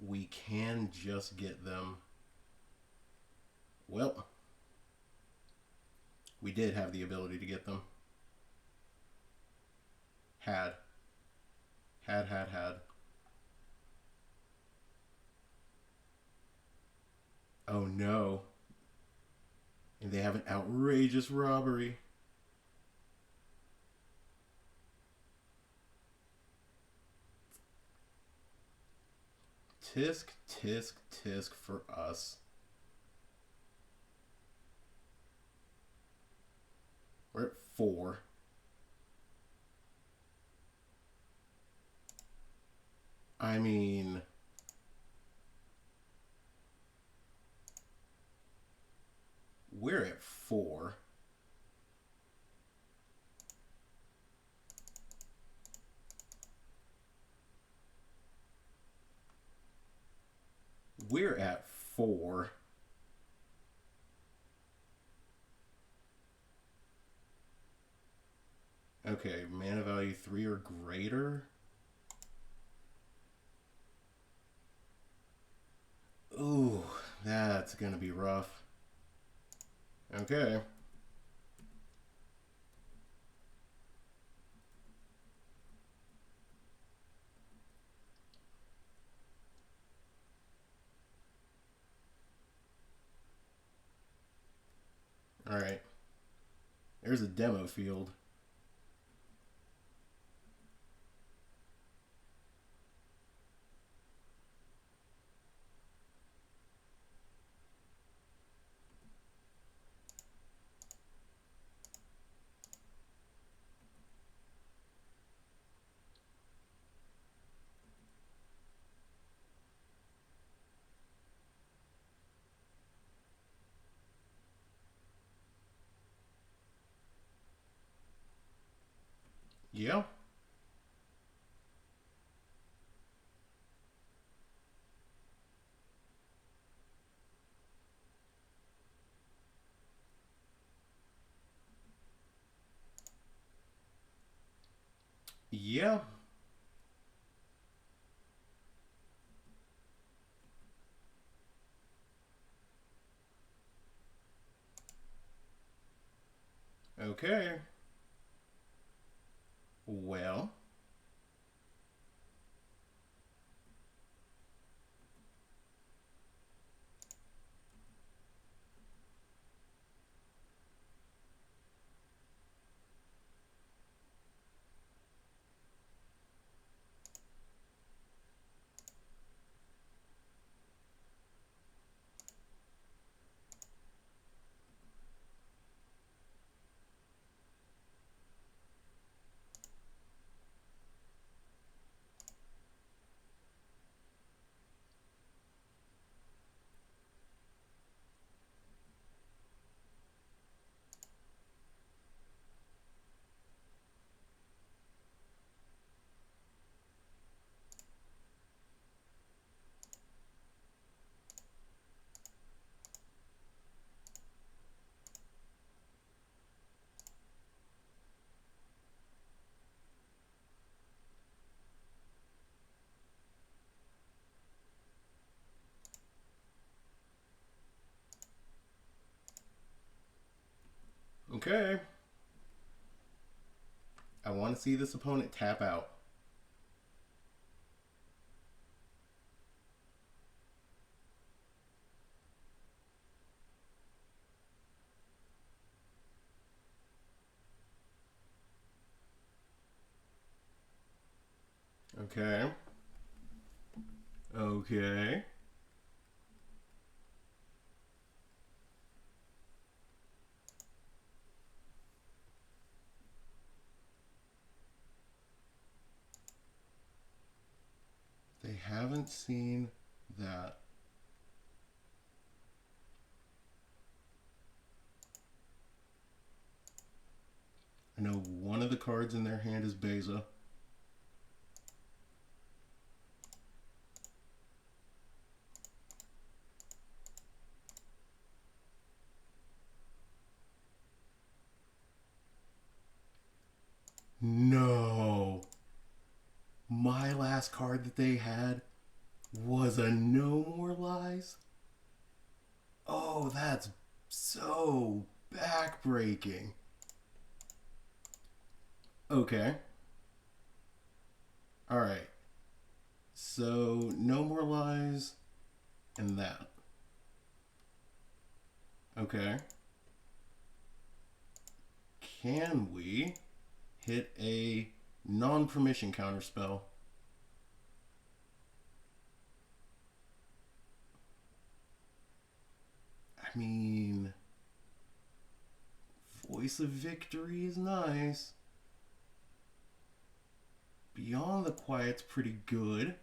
we can just get them. Well, we did have the ability to get them. Had. Oh no. And they have an outrageous robbery. tisk, tisk, tisk for us. We're at 4. I mean, we're at 4. We're at 4. Okay, mana value 3 or greater. Ooh, that's gonna be rough. Okay. Alright. There's a demo field. Yeah. Yeah. Okay. Well. Okay. I want to see this opponent tap out. Okay. Okay. They haven't seen that. I know one of the cards in their hand is Beza. No. My last card that they had was a No More Lies. Oh, that's so backbreaking. Okay. Alright. So, No More Lies and that. Okay. Can we hit a non-permission counterspell? I mean, Voice of Victory is nice. Beyond the Quiet's pretty good.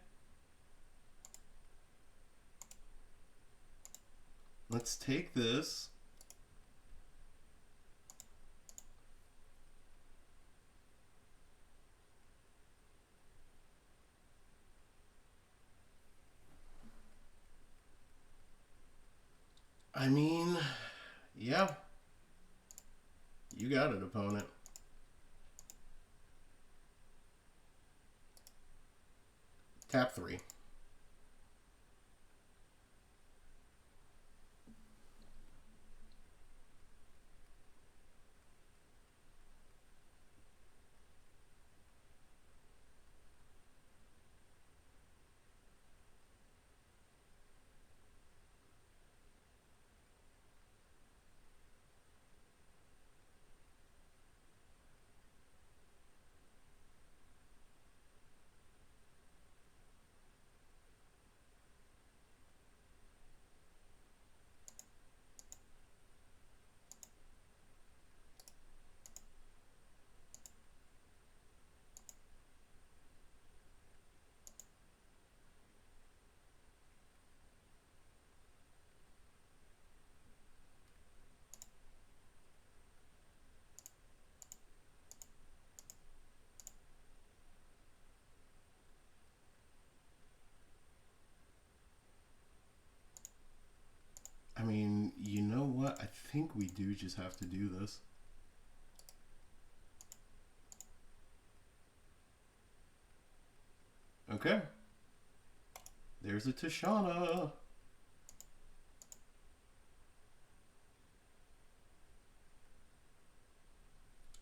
Let's take this. I mean, yeah. You got it, opponent. Tap 3. I mean, you know what? I think we do just have to do this. Okay. There's a Tishana.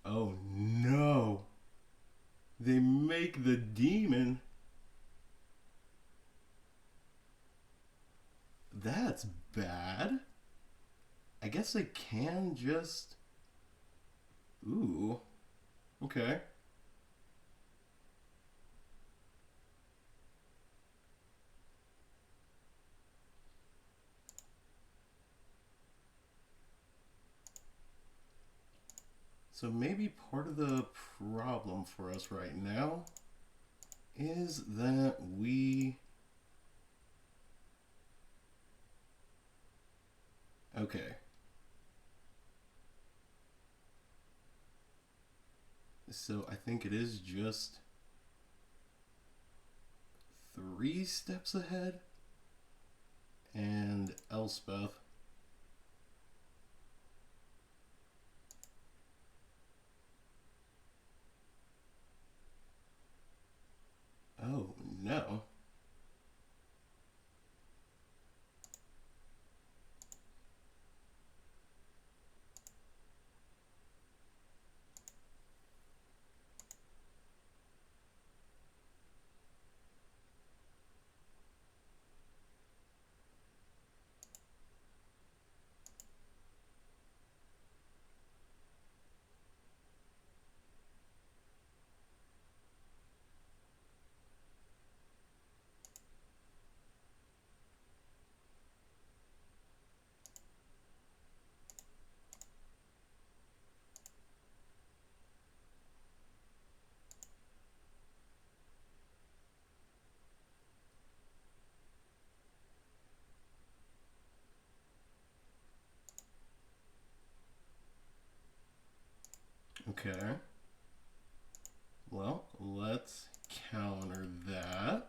Oh no. They make the demon. That's bad. I guess I can just... Ooh. Okay. So maybe part of the problem for us right now is that we... Okay. So I think it is just 3 steps ahead. And Elspeth. Oh no. Okay. Well, let's counter that.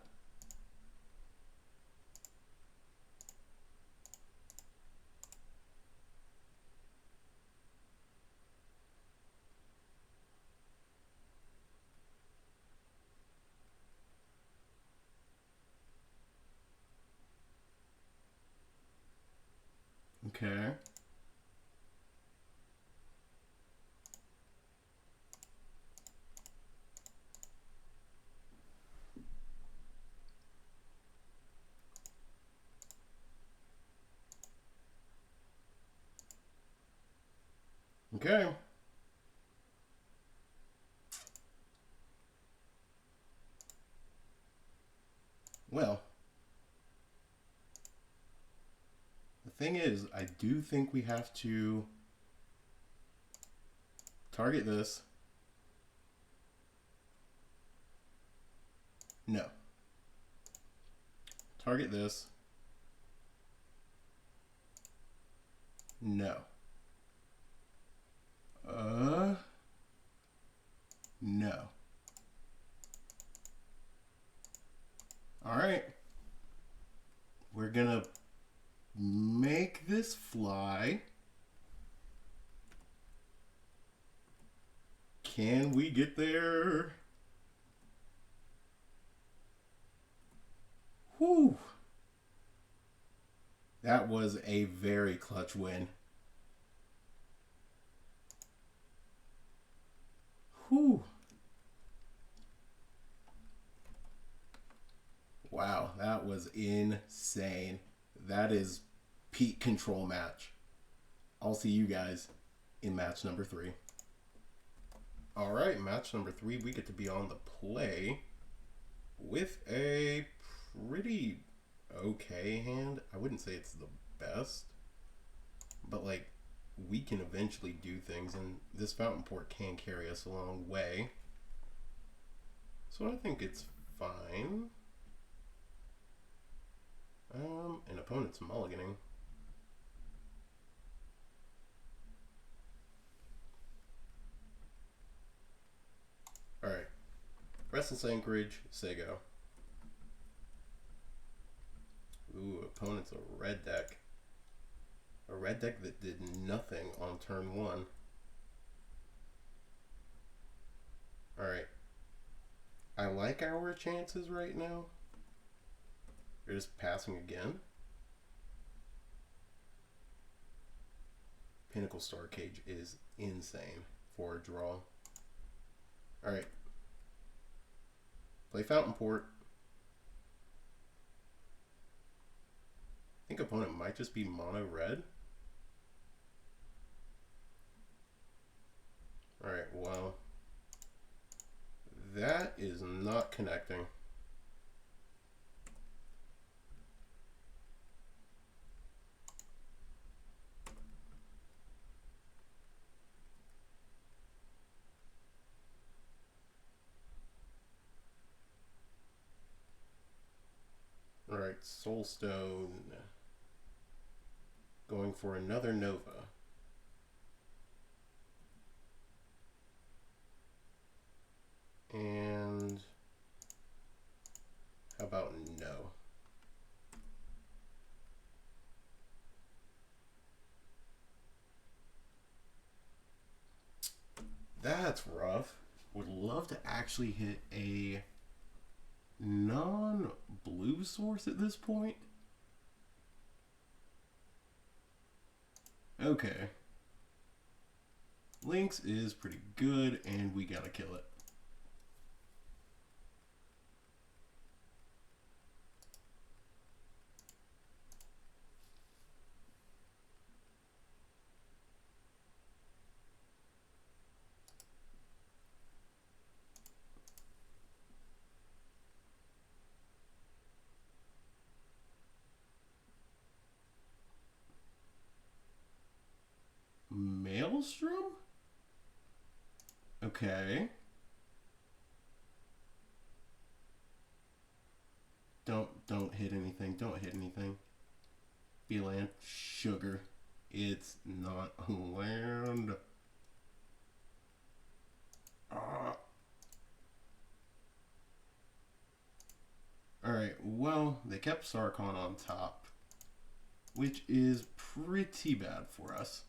Okay. Okay. Well, the thing is, I do think we have to target this. No. Target this. No. No. All right. We're gonna make this fly. Can we get there? Whew. That was a very clutch win. Whew. Wow, that was insane. That is peak control match. I'll see you guys in match number 3. All right, match number 3, we get to be on the play with a pretty okay hand. I wouldn't say it's the best, but like we can eventually do things, and this fountain port can carry us a long way. So I think it's fine. An opponent's mulliganing. Alright. Restless Anchorage, Sego. Ooh, opponent's a red deck. A red deck that did nothing on turn 1. Alright. I like our chances right now. They're just passing again. Pinnacle Star Cage is insane for a draw. Alright. Play Fountain Port. I think opponent might just be mono red. Alright, well. That is not connecting. Alright, Soulstone. Going for another Nova. And how about no? That's rough. Would love to actually hit a non-blue source at this point. Okay. Lynx is pretty good, and we gotta kill it. Maelstrom? Okay. Don't hit anything. Don't hit anything. Be land. Sugar. It's not a land. Alright, well, they kept Sarkhan on top, which is pretty bad for us.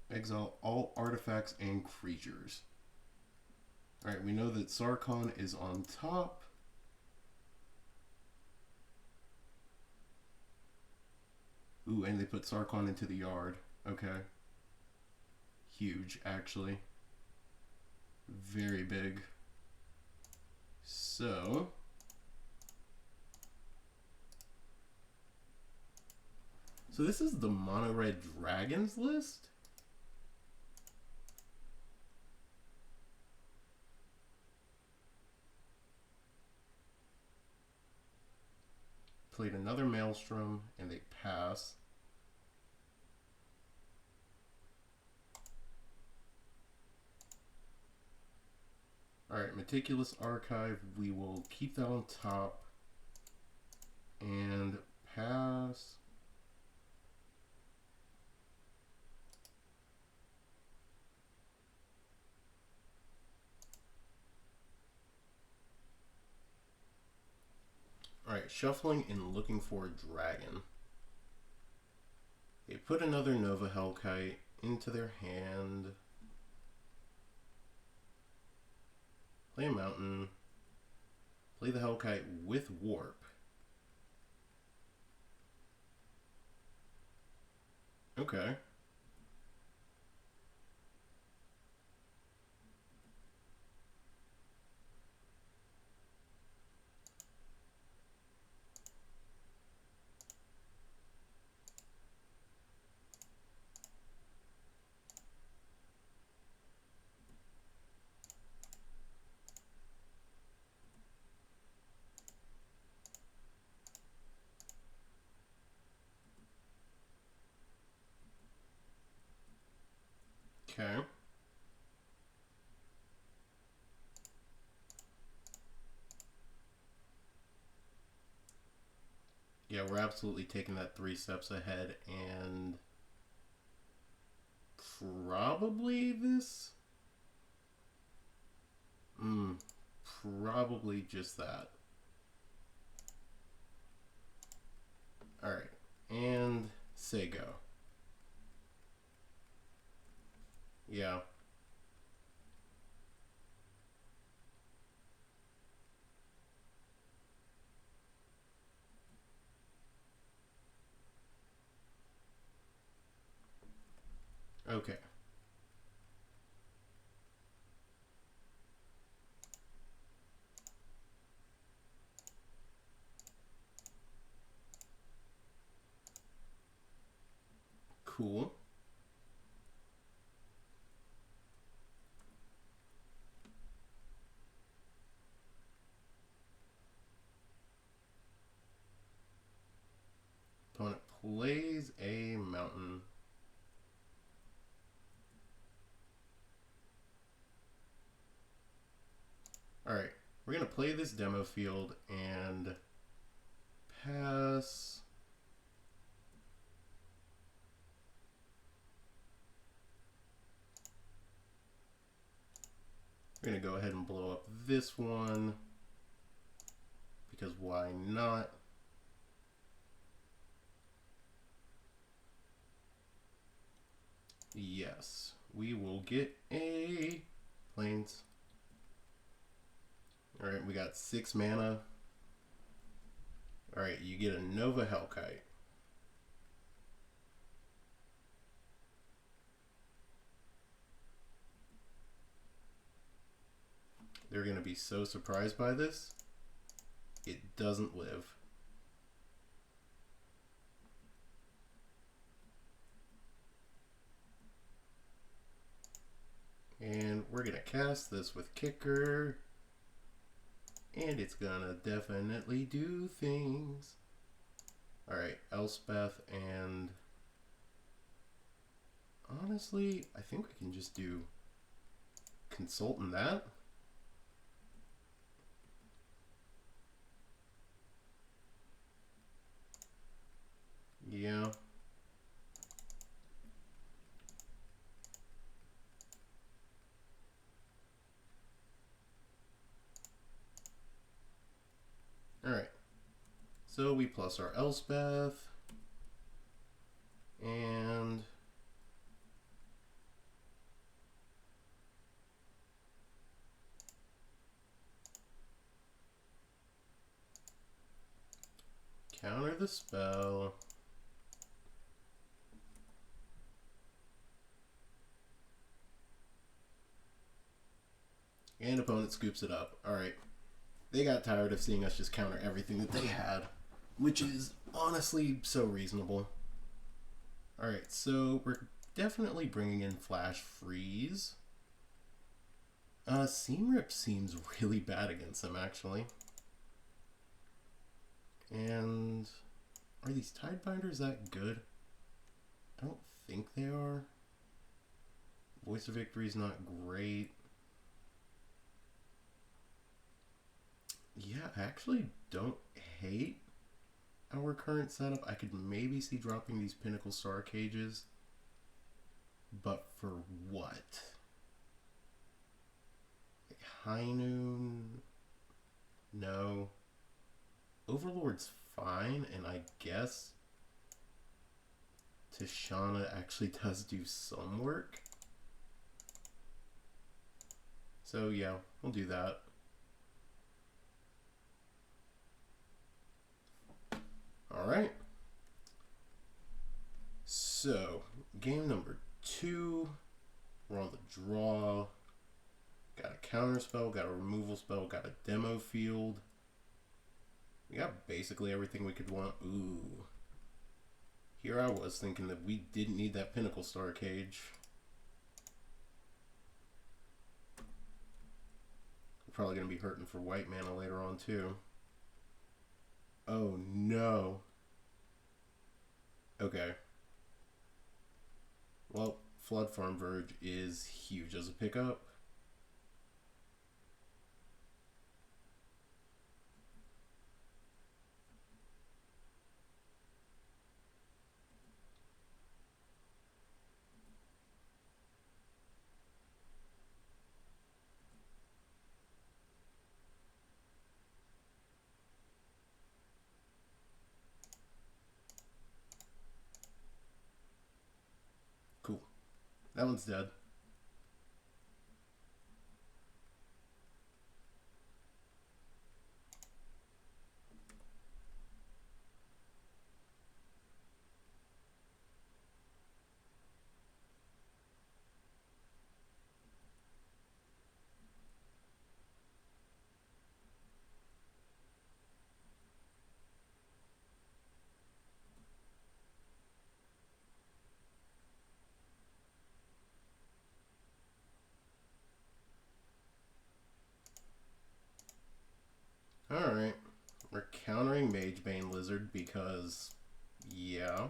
Exile all artifacts and creatures. Alright, we know that Sarkhan is on top. Ooh, and they put Sarkhan into the yard. Okay. Huge, actually. Very big. So this is the mono red dragons list. played another Maelstrom, and they pass. Alright, Meticulous Archive, we will keep that on top. And pass. Alright, shuffling and looking for a dragon. They put another Nova Hellkite into their hand. Play a mountain. Play the Hellkite with Warp. Okay. Okay. Yeah, we're absolutely taking that 3 steps ahead, and probably this? Probably just that. Alright, and say go. Yeah. Okay. Cool. Opponent plays a mountain. Alright, we're going to play this demo field and pass. We're going to go ahead and blow up this one, because why not? Yes, we will get a plains. Alright, we got 6 mana. Alright, you get a Nova Hellkite. They're going to be so surprised by this. It doesn't live. And we're going to cast this with Kicker. And it's going to definitely do things. Alright, Elspeth, and honestly, I think we can just do Consultant that. Yeah. Alright. So we plus our Elspeth. And counter the spell. And opponent scoops it up. Alright. They got tired of seeing us just counter everything that they had, which is honestly so reasonable. Alright, so we're definitely bringing in Flash Freeze. Seam Rip seems really bad against them, actually. And are these Tidebinders that good? I don't think they are. Voice of Victory is not great. Yeah, I actually don't hate our current setup. I could maybe see dropping these Pinnacle Star Cages. But for what? Like High Noon? No. Overlord's fine, and I guess Tishana actually does do some work. So yeah, we'll do that. Alright. So, game number 2. We're on the draw. Got a counterspell, got a removal spell, got a demo field. We got basically everything we could want. Ooh. Here I was thinking that we didn't need that Pinnacle Star Cage. We're probably going to be hurting for white mana later on too. Oh no. Okay. Well, Flood Farm Verge is huge as a pickup. Cool. That one's dead. Alright. We're countering Magebane Lizard because, yeah.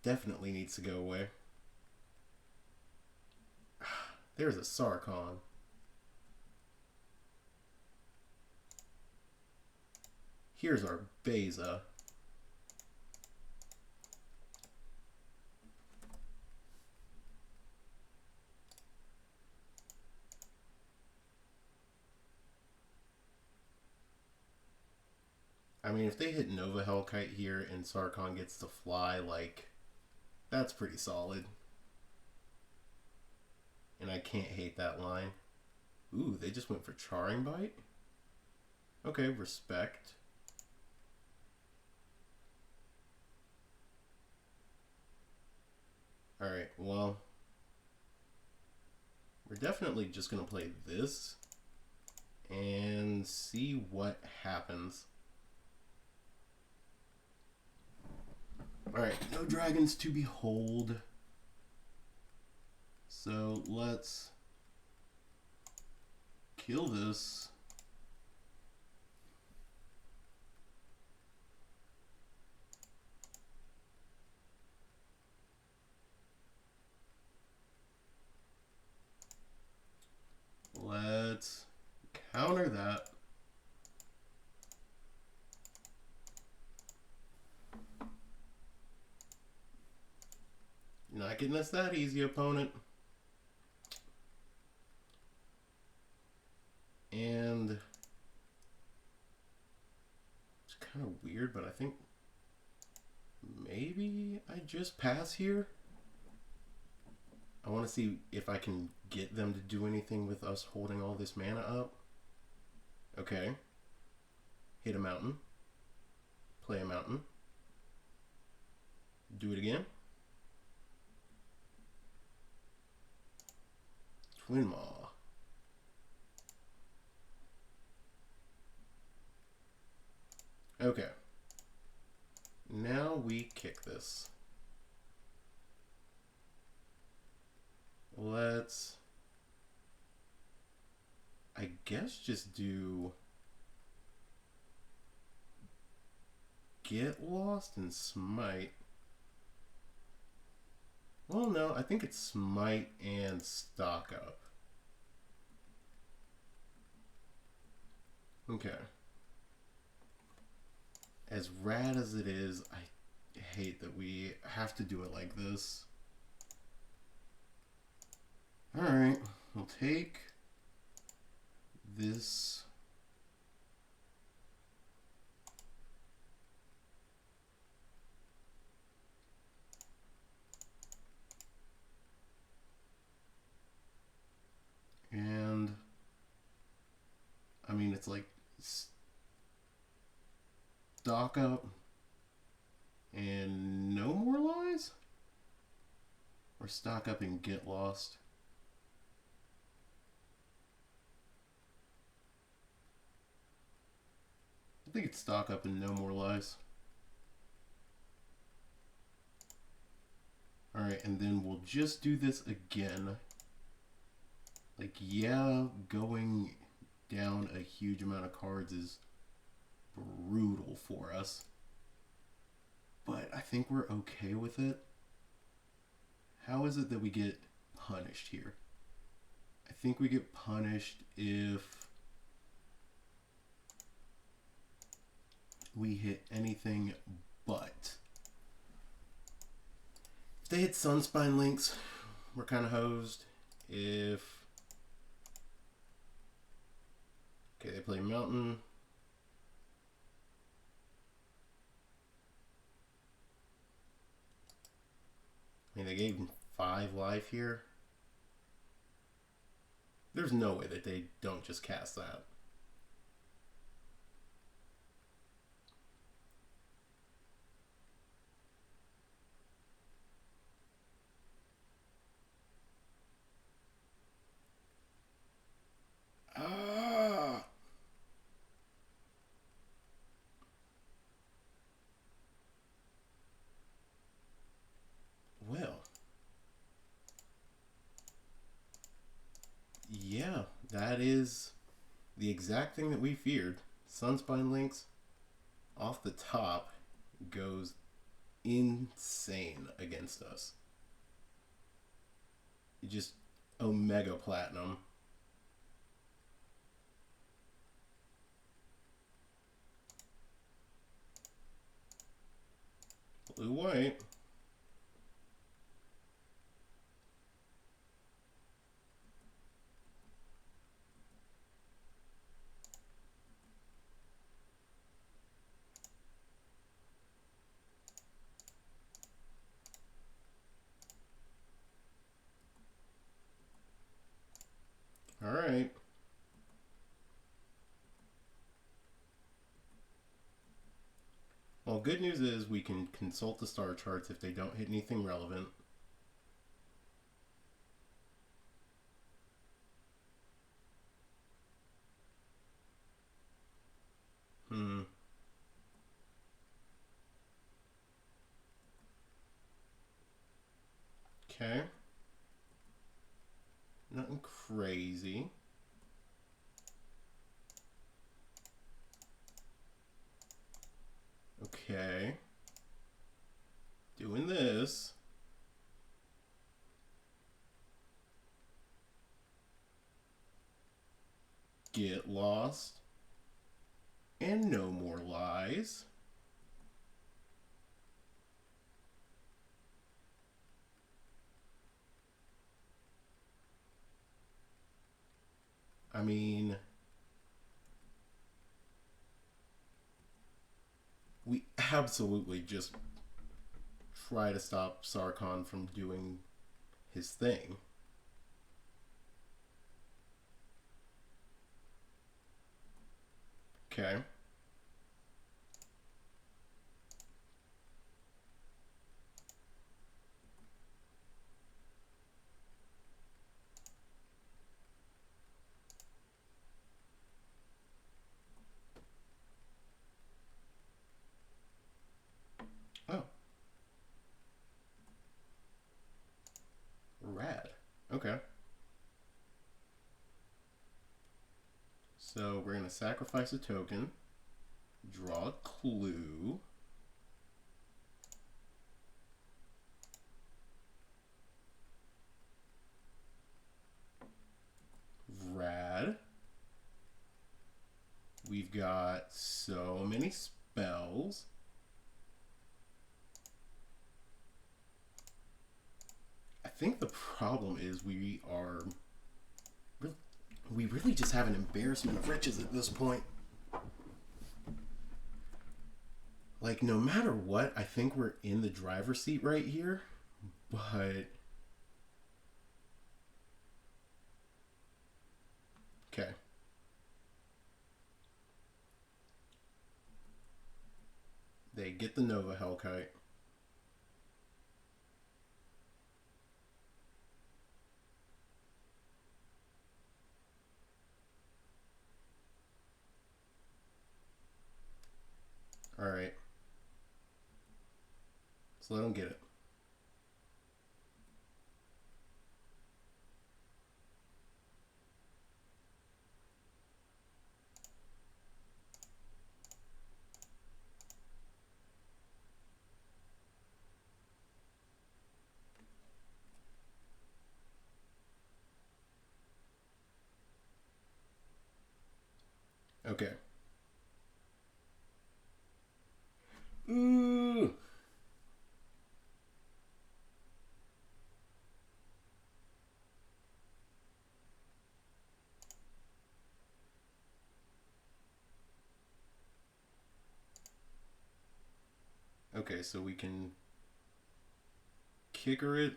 Definitely needs to go away. There's a Sarkhan. Here's our Beza. I mean, if they hit Nova Hellkite here and Sarkhan gets to fly, like, that's pretty solid. And I can't hate that line. Ooh, they just went for Charring Bite? Okay, respect. Alright, well, we're definitely just going to play this and see what happens. Alright, no dragons to behold. So let's kill this. Let's counter that. You're not getting us that easy, opponent. And it's kind of weird, but I think maybe I just pass here. I want to see if I can get them to do anything with us holding all this mana up. Okay. Hit a mountain. Play a mountain. Do it again. Twin Maw. Okay. Now we kick this. Let's, I guess, just do Get Lost and Smite. Well, no, I think it's Smite and Stock Up. Okay. As rad as it is, I hate that we have to do it like this. Alright, we'll take this. And I mean, it's like Stock Up and No More Lies? Or Stock Up and Get Lost? I think it's Stock Up and No More Lies. Alright, and then we'll just do this again. Like, yeah, going down a huge amount of cards is brutal for us. But I think we're okay with it. How is it that we get punished here? I think we get punished if we hit anything but. If they hit Sunspine Links, we're kind of hosed. If... Okay, they play Mountain. I mean, they gave him 5 life here. There's no way that they don't just cast that. Well, yeah, that is the exact thing that we feared. Sunspine Links off the top goes insane against us. Just Omega Platinum. Blue white. All right. Well, good news is we can consult the star charts if they don't hit anything relevant. Okay. Nothing crazy. Okay. Doing this. Get Lost. And No More Lies. I mean, we absolutely just try to stop Sarkhan from doing his thing. Okay. Oh. Rad. Okay. So we're going to sacrifice a token, draw a clue. we've got so many spells. I think the problem is we really just have an embarrassment of riches at this point. Like, no matter what, I think we're in the driver's seat right here, but... Okay. They get the Nova Hellkite. Alright. So let them get it. Okay. Ooh. Okay, so we can kicker it.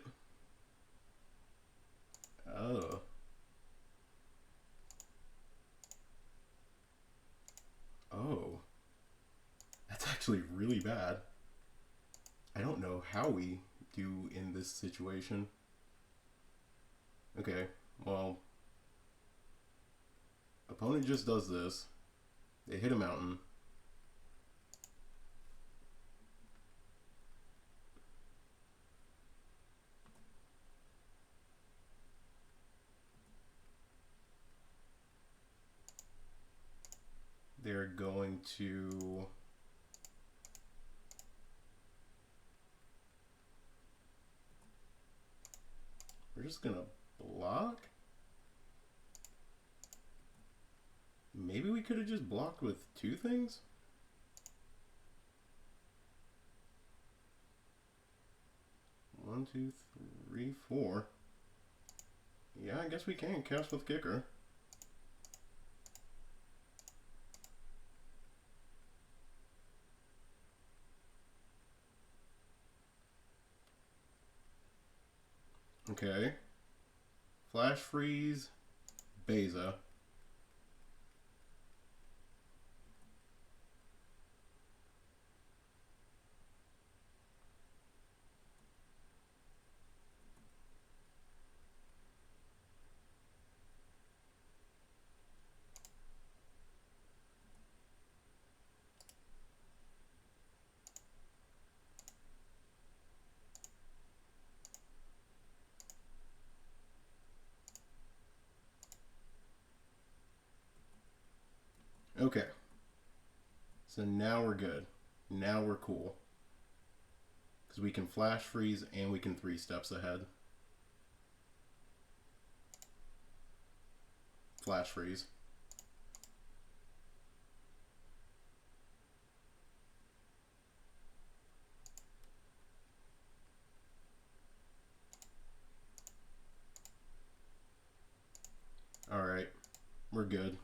Oh. Oh. That's actually really bad. I don't know how we do in this situation. Okay, well, opponent just does this. They hit a mountain. They're going to... We're just gonna block? Maybe we could have just blocked with two things? One, two, three, four. Yeah, I guess we can cast with kicker. Okay. Flash freeze, Beza. Okay. So now we're good. Now we're cool. Because we can flash freeze and we can 3 steps ahead. Flash freeze. Alright. We're good.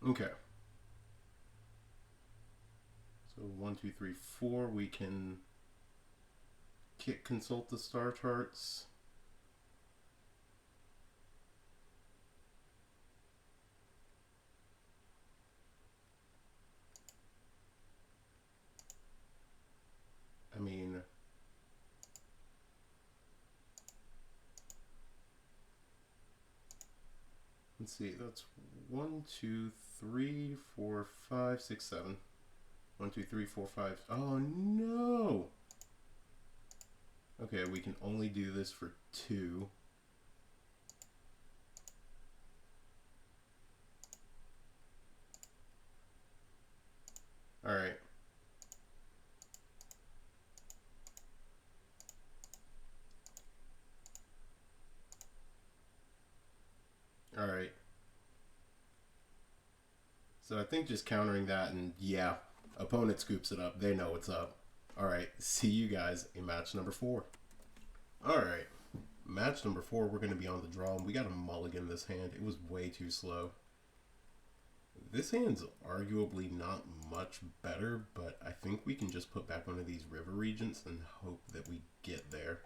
Okay. So 1, 2, 3, 4. We can consult the star charts. I mean, Let's see, that's 1, 2, 3, 4, 5, 6, 7. 1, 2, 3, 4, 5. Oh no! Okay, we can only do this for 2. Alright. Alright. So I think just countering that, and yeah, opponent scoops it up. They know what's up. Alright, see you guys in match number 4. Alright, match number 4, we're going to be on the draw, and we got a mulligan this hand. It was way too slow. This hand's arguably not much better, but I think we can just put back one of these river regents and hope that we get there.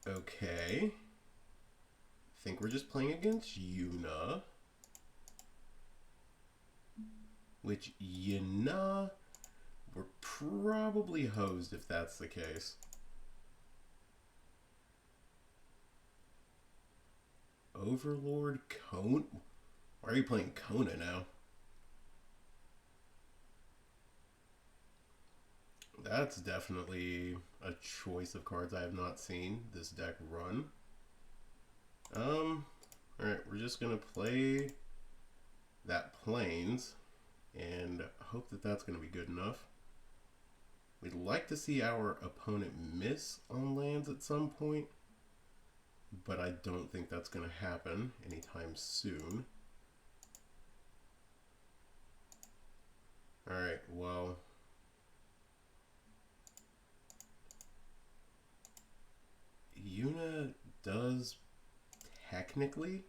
Okay. I think we're just playing against Yuna. Which, Yuna, we're probably hosed if that's the case. Overlord Kona? Why are you playing Kona now? That's definitely a choice of cards I have not seen this deck run. Alright, we're just gonna play that Plains and hope that that's gonna be good enough. We'd like to see our opponent miss on lands at some point, but I don't think that's gonna happen anytime soon. Alright, well, Yuna does technically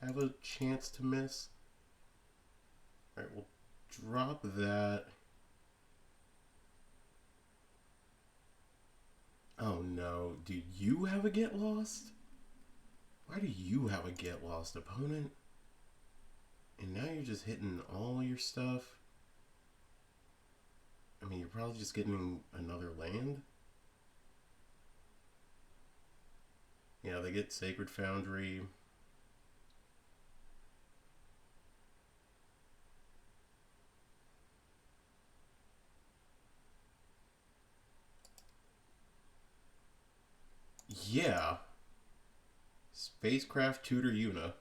have a chance to miss. Alright, we'll drop that. Oh no, do you have a get lost? Why do you have a get lost, opponent? And now you're just hitting all your stuff. I mean, you're probably just getting another land. Yeah, they get Sacred Foundry. Yeah. Spacecraft tutor Yuna.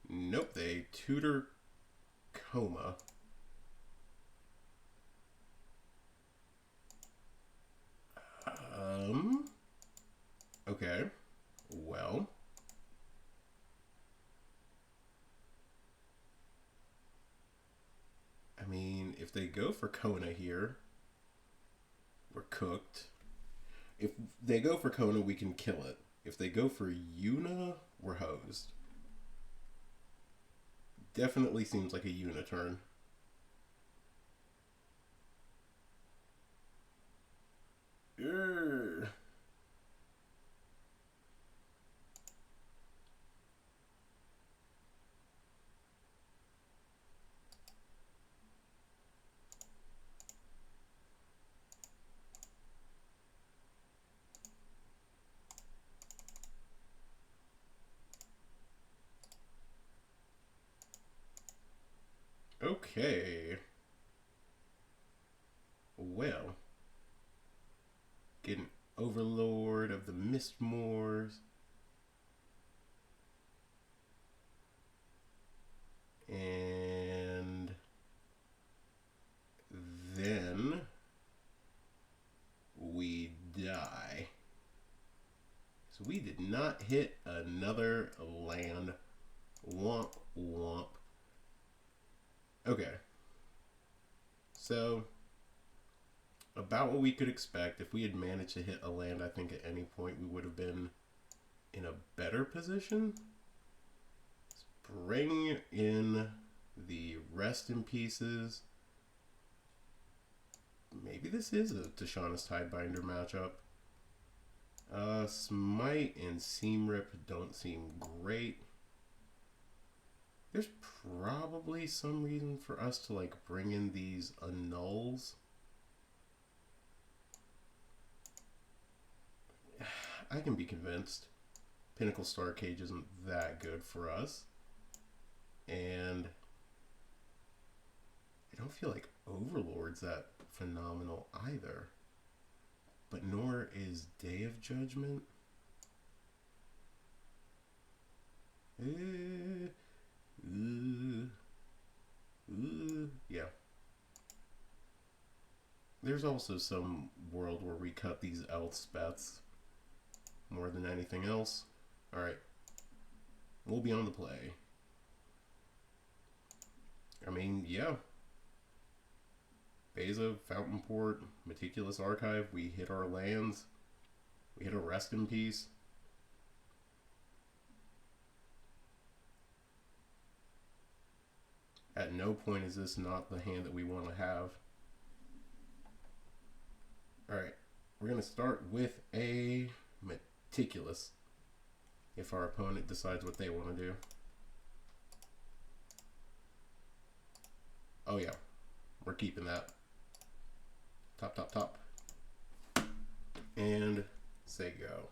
Nope, they tutor Coma. Okay. Well. I mean, if they go for Kona here, we're cooked. If they go for Kona, we can kill it. If they go for Yuna, we're hosed. Definitely seems like a Yuna turn. Urgh. Okay. Well. Getting Overlord of the Mistmoors. And then we die. So we did not hit another land. Womp womp. Okay. So, about what we could expect. If we had managed to hit a land, I think at any point we would have been in a better position. Let's bring in the Rest in Pieces. Maybe this is a Tishana's Tidebinder matchup. Smite and Seam Rip don't seem great. There's probably some reason for us to like bring in these annuls. I can be convinced. Pinnacle Star Cage isn't that good for us. And I don't feel like Overlord's that phenomenal either. But nor is Day of Judgment. Yeah. There's also some world where we cut these Elspeths more than anything else. Alright. We'll be on the play. I mean, yeah. Beza, Fountainport, Meticulous Archive, we hit our lands. We hit a Rest in Peace. At no point is this not the hand that we want to have. Alright, we're going to start with a Meticulous. If our opponent decides what they want to do. Oh yeah, we're keeping that. Top, top, top. And say go.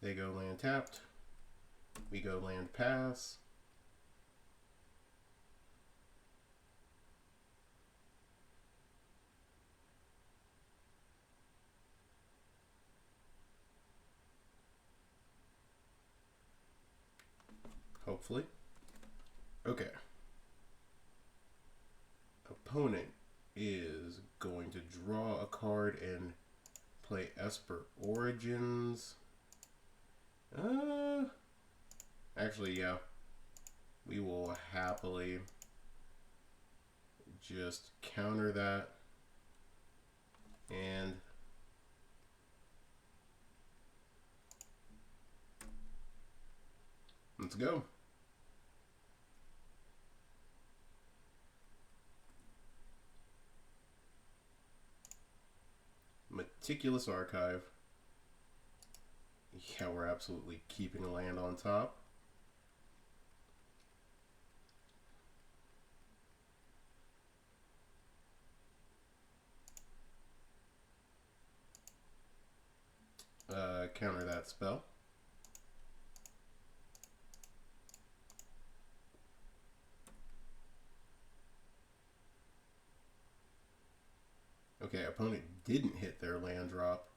They go land tapped. We go land pass. Hopefully. Okay. Opponent is going to draw a card and play Esper Origins. Actually, yeah. We will happily just counter that. And let's go. Meticulous Archive. Yeah, we're absolutely keeping a land on top. Counter that spell. Okay, opponent didn't hit their land drop.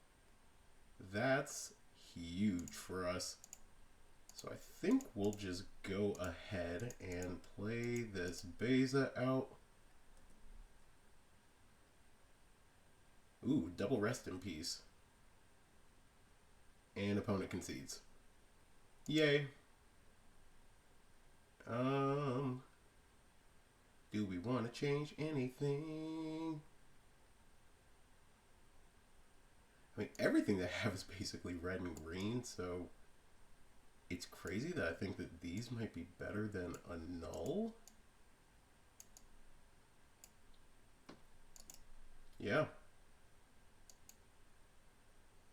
That's huge for us. So I think we'll just go ahead and play this Beza out. Ooh, double Rest in Peace. And opponent concedes. Yay. Do we want to change anything? I mean, everything they have is basically red and green, so it's crazy that I think that these might be better than a null. Yeah.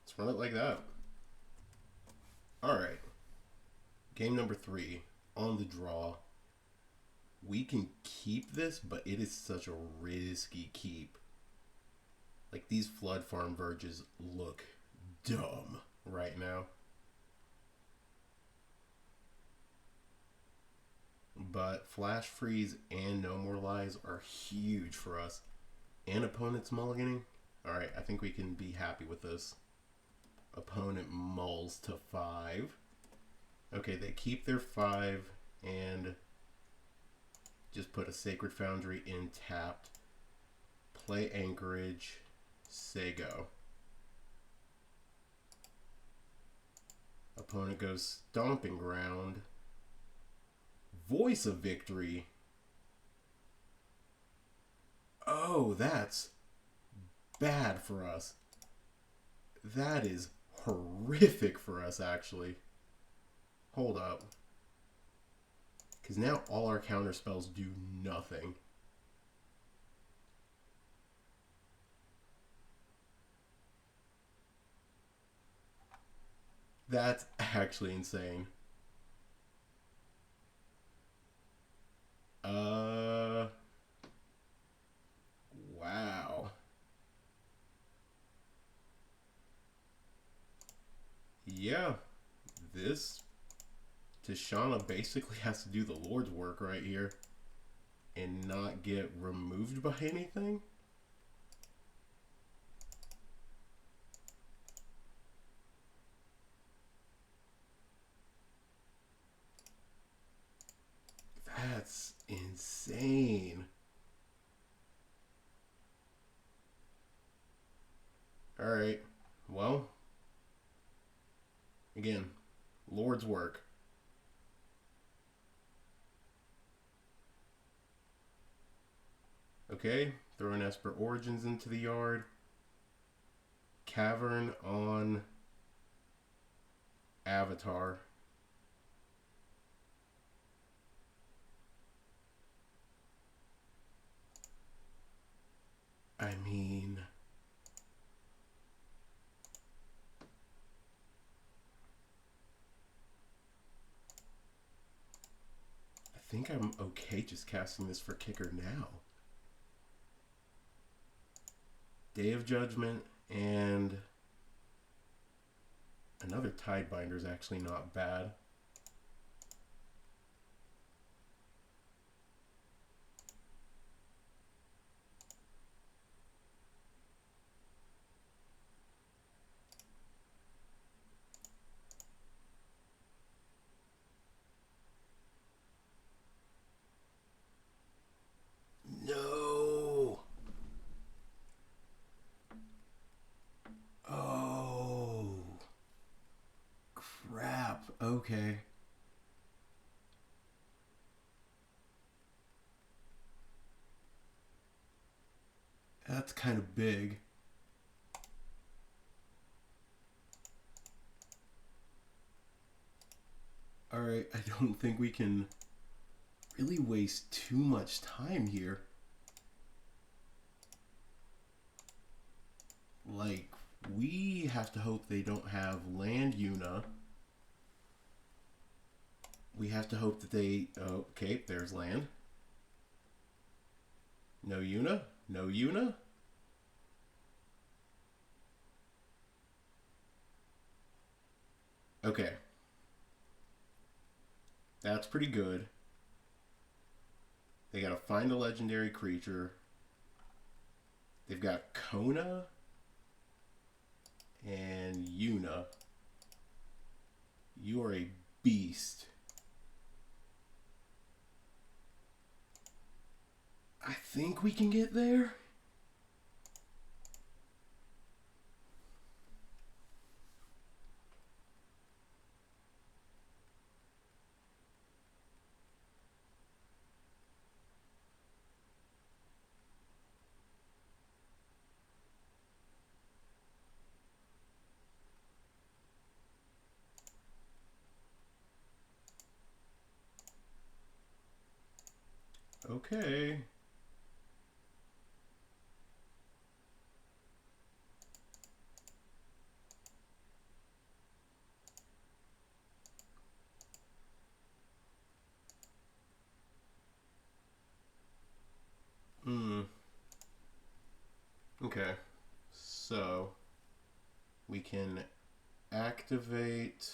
Let's run it like that. Alright. Game number 3. On the draw. We can keep this, but it is such a risky keep. Like, these Flood Farm Verges look dumb right now. But Flash Freeze and No More Lies are huge for us. And opponent's mulliganing. Alright, I think we can be happy with this. Opponent mulls to 5. Okay, they keep their 5 and just put a Sacred Foundry in tapped. Play Anchorage. Say go. Opponent goes Stomping Ground. Voice of Victory. Oh, that's bad for us. That is horrific for us, actually. Hold up. Because now all our counterspells do nothing. That's actually insane. yeah, this Tishana basically has to do the Lord's work right here and not get removed by anything. That's insane. Alright, well, again, Lord's work. Okay, throwing Esper Origins into the yard. Cavern on Avatar. I mean, I think I'm okay just casting this for kicker now. Day of Judgment and another Tidebinder is actually not bad. No! Oh, crap. Okay. That's kind of big. Alright, I don't think we can really waste too much time here. Like, we have to hope they don't have land Yuna. We have to hope that they... Oh, okay, there's land. No Yuna? No Yuna? Okay. That's pretty good. They gotta find a legendary creature. They've got Kona and Yuna. You are a beast. I think we can get there. Okay. Okay. So we can activate.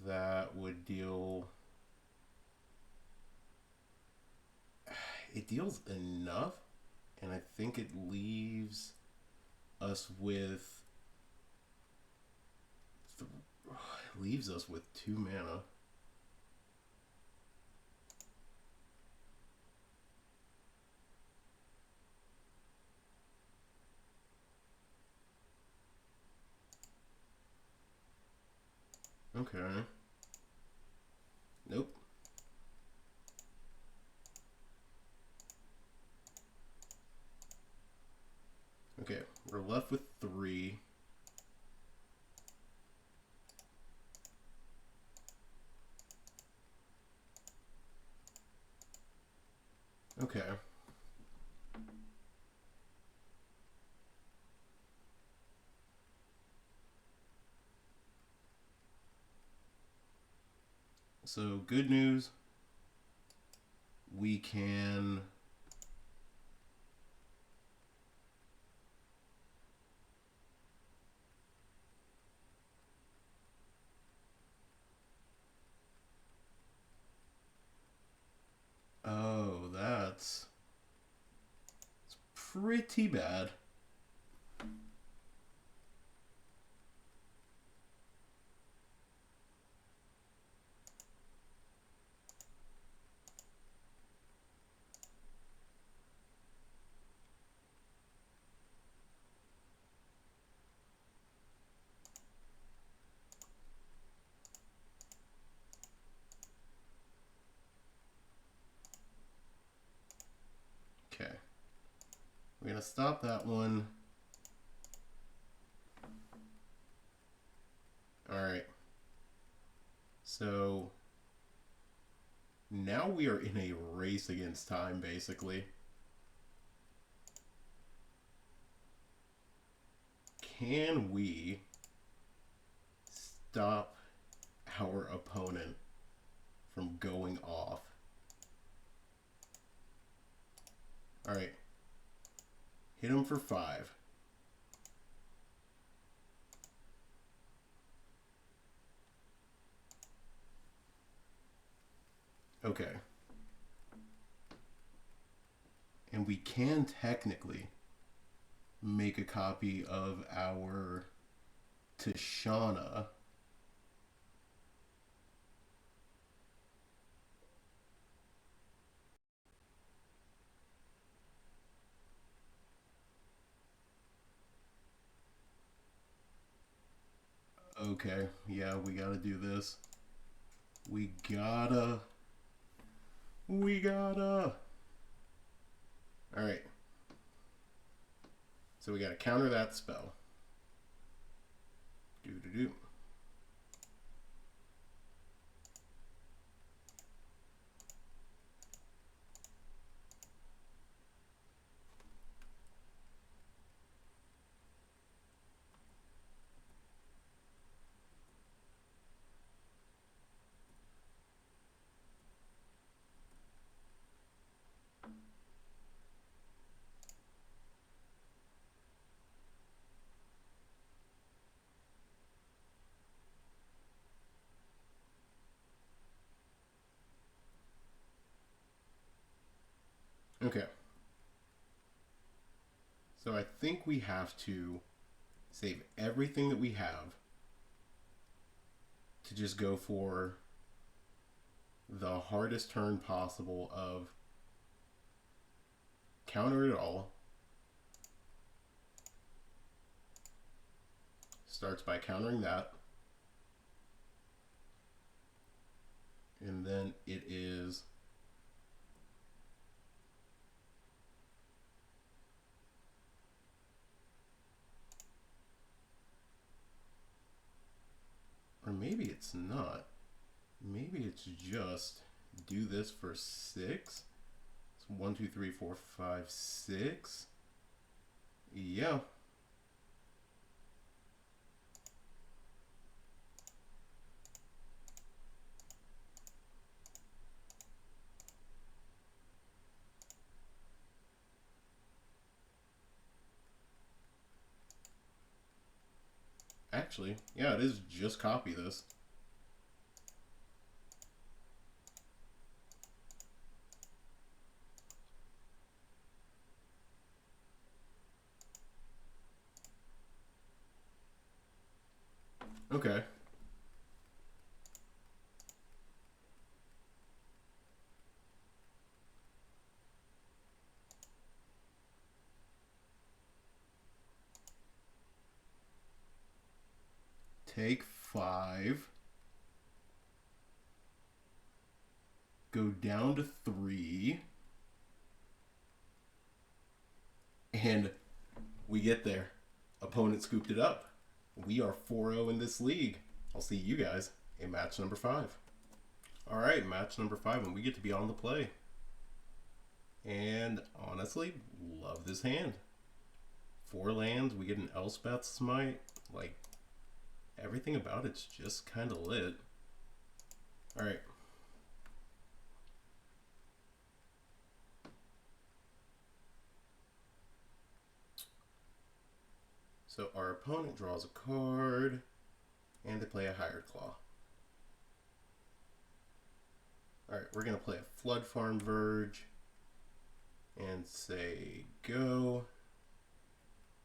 That would deal... It deals enough, and I think it leaves us with... leaves us with 2 mana. Okay. Nope. Okay, we're left with 3. Okay. So, good news. We can... pretty bad. Okay. We're going to stop that one. Alright. So now we are in a race against time, basically. Can we stop our opponent from going off? Alright. Hit him for 5. Okay. And we can technically make a copy of our Tishana. Okay, yeah, we gotta do this. We gotta. Alright. So we gotta counter that spell. Do. Okay. So I think we have to save everything that we have to just go for the hardest turn possible of counter it all. Starts by countering that. And then it is or maybe it's not. Maybe it's just do this for 6. It's 1, 2, 3, 4, 5, 6. Yeah. Actually, yeah, it is just copy this. Okay. Take 5. Go down to 3. And we get there. Opponent scooped it up. We are 4-0 in this league. I'll see you guys in match number 5. Alright, match number 5, and we get to be on the play. And honestly, love this hand. 4 lands, we get an Elspeth Smite. Like, everything about it's just kind of lit. Alright. So our opponent draws a card, and they play a Hired Claw. Alright, we're going to play a Flood Farm Verge, and say go.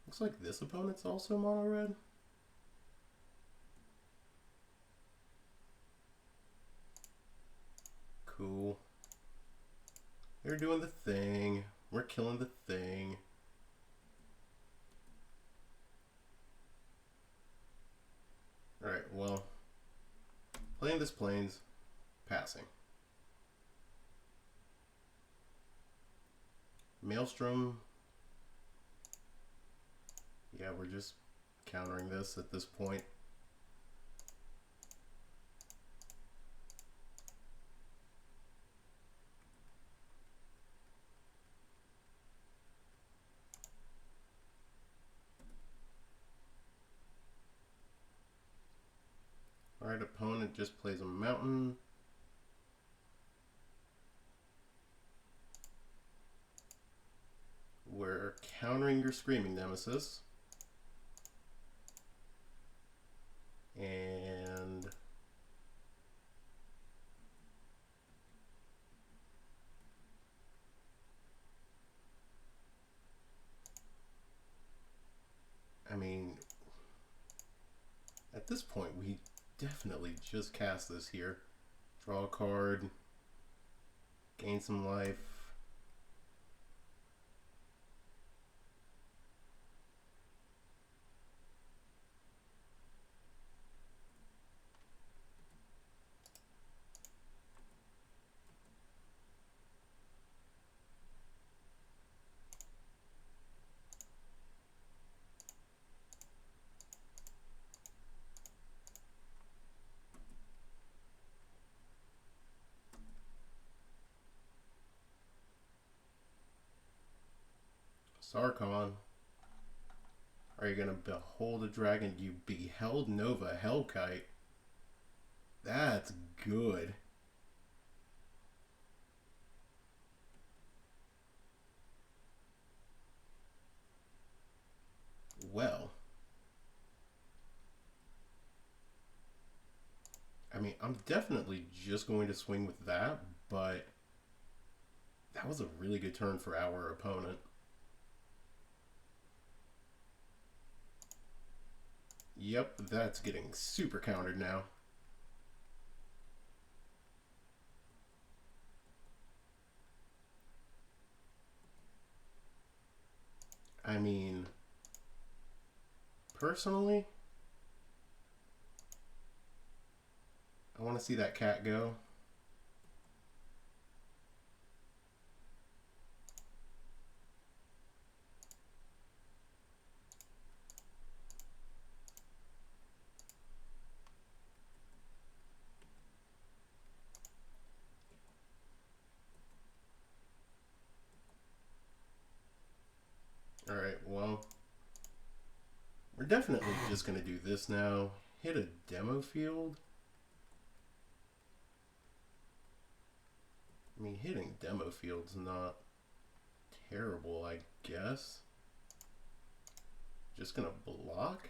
Looks like this opponent's also mono red. Cool. They're doing the thing. We're killing the thing. Alright, well, playing this plains, passing. Maelstrom. Yeah, we're just countering this at this point. Alright, opponent just plays a mountain. We're countering your Screaming Nemesis. And I mean, at this point, we definitely just cast this here. Draw a card, gain some life. Sarkon. Are you going to behold a dragon? You beheld Nova Hellkite. That's good. Well, I mean, I'm definitely just going to swing with that, but that was a really good turn for our opponent. Yep, that's getting super countered now. I mean, personally, I want to see that cat go. Alright, well, we're definitely just going to do this now. Hit a demo field. I mean, hitting demo field's not terrible, I guess. Just going to block.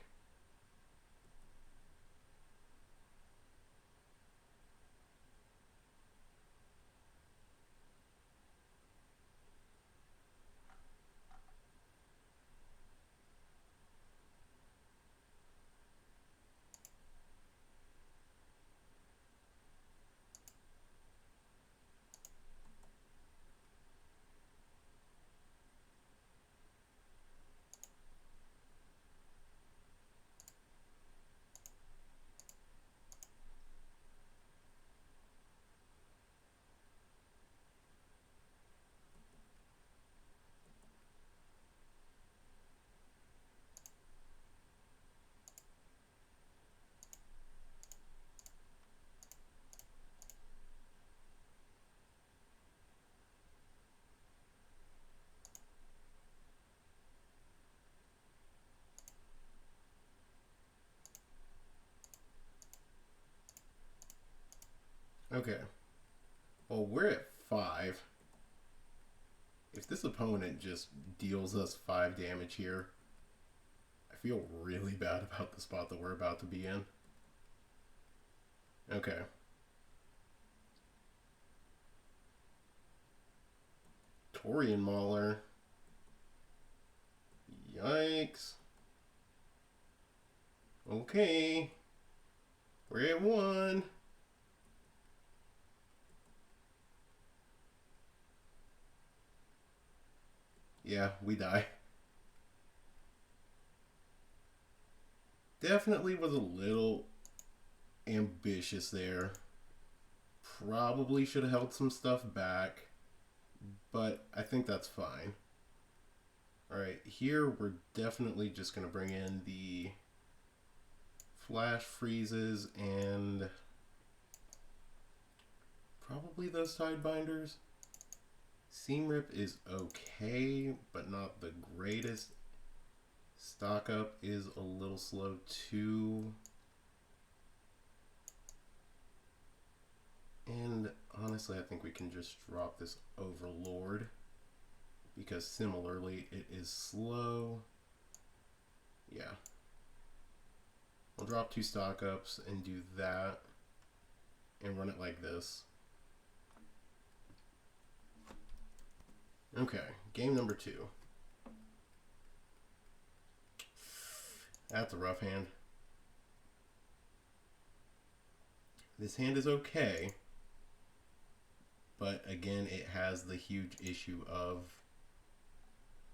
Okay. Well, we're at 5. If this opponent just deals us 5 damage here, I feel really bad about the spot that we're about to be in. Okay. Praetorian Mauler. Yikes. Okay. We're at 1. Yeah, we die. Definitely was a little ambitious there. Probably should have held some stuff back, but I think that's fine. Alright, here we're definitely just going to bring in the flash freezes and probably those tide binders. Seam rip is okay, but not the greatest. Stock up is a little slow too. And honestly, I think we can just drop this Overlord because similarly it is slow. Yeah. I'll drop 2 stock ups and do that and run it like this. Okay, game number 2. That's a rough hand. This hand is okay, but again, it has the huge issue of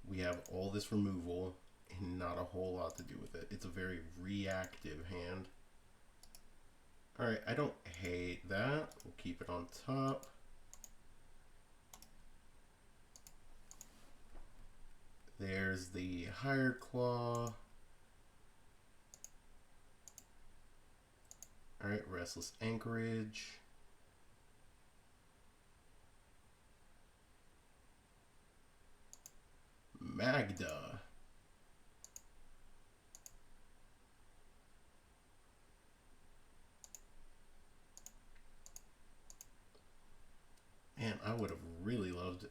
we have all this removal and not a whole lot to do with it. It's a very reactive hand. Alright, I don't hate that. We'll keep it on top. There's the Hired Claw. Alright, Restless Anchorage. Magda. Man, I would have really loved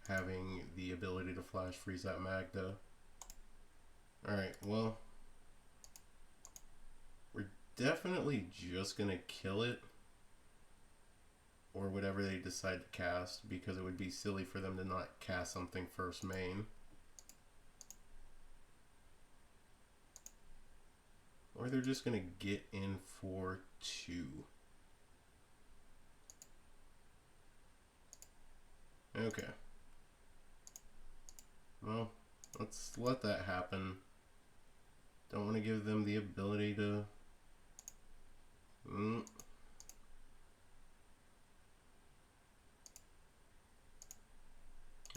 having the ability to flash freeze that Magda. Alright, well, we're definitely just going to kill it or whatever they decide to cast, because it would be silly for them to not cast something first main. Or they're just going to get in for 2. Okay. Well, let's let that happen. Don't want to give them the ability to...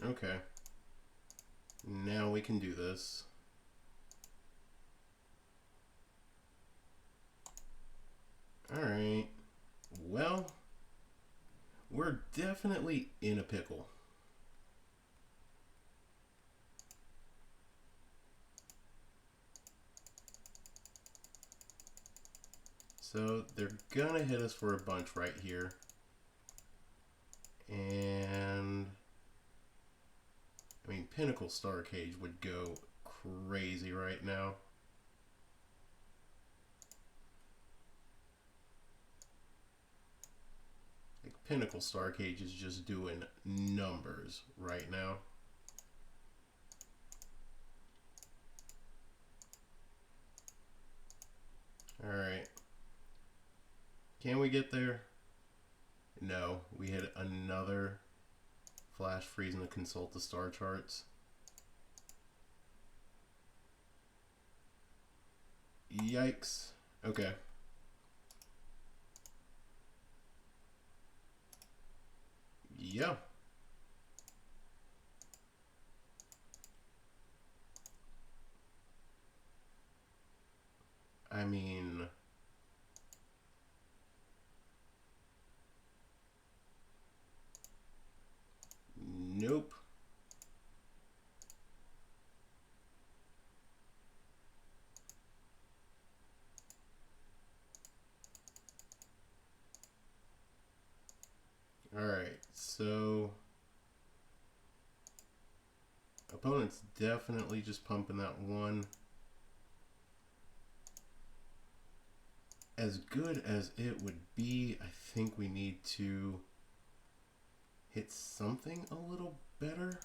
Okay. Now we can do this. Alright. Well, we're definitely in a pickle. So they're gonna hit us for a bunch right here. And I mean, Pinnacle Star Cage would go crazy right now. Like, Pinnacle Star Cage is just doing numbers right now. Alright. Can we get there? No. We hit another flash freeze and consult the star charts. Yikes. Okay. Yeah. I mean... Nope. Alright, so opponent's definitely just pumping that 1. As good as it would be, I think we need to hit something a little better.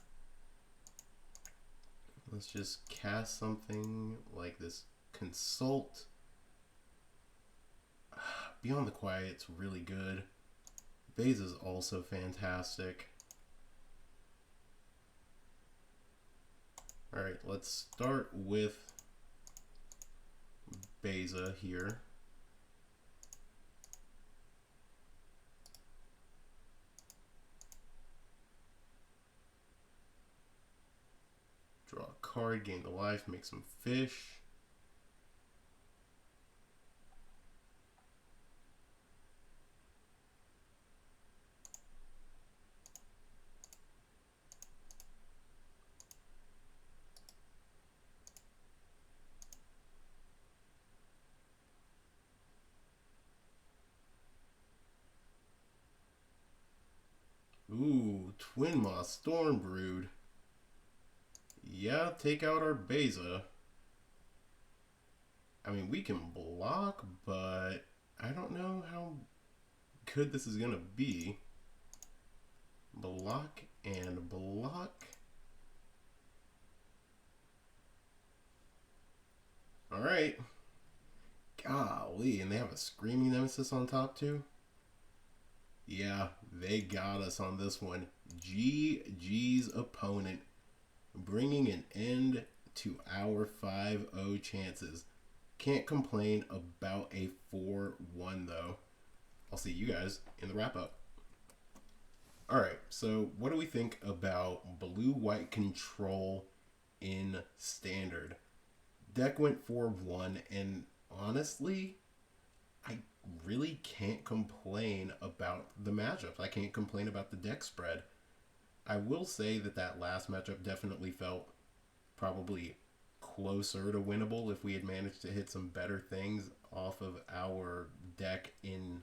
Let's just cast something like this. Consult. Beyond the Quiet's really good. Beza is also fantastic. Alright, let's start with Beza here. Draw a card, gain the life, make some fish. Ooh, Twin Moss Stormbrood. Yeah, take out our Beza. I mean, we can block, but I don't know how good this is going to be. Block and block. Alright. Golly, and they have a Screaming Nemesis on top too? Yeah, they got us on this one. GG's opponent, bringing an end to our 5-0 chances. Can't complain about a 4-1 though. I'll see you guys in the wrap-up. Alright, so what do we think about blue-white control in Standard? Deck went 4-1, and honestly, I really can't complain about the matchups. I can't complain about the deck spread. I will say that last matchup definitely felt probably closer to winnable if we had managed to hit some better things off of our deck in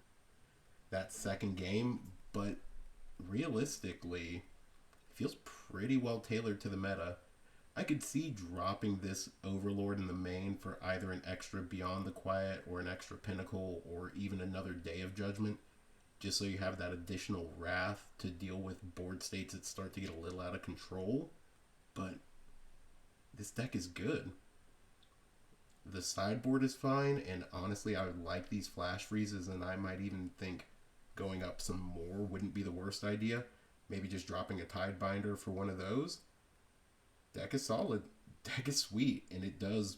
that second game, but realistically, it feels pretty well tailored to the meta. I could see dropping this Overlord in the main for either an extra Beyond the Quiet or an extra Pinnacle or even another Day of Judgment, just so you have that additional Wrath to deal with board states that start to get a little out of control. But this deck is good. The sideboard is fine, and honestly, I would like these flash freezes, and I might even think going up some more wouldn't be the worst idea. Maybe just dropping a Tidebinder for one of those. Deck is solid. Deck is sweet, and it does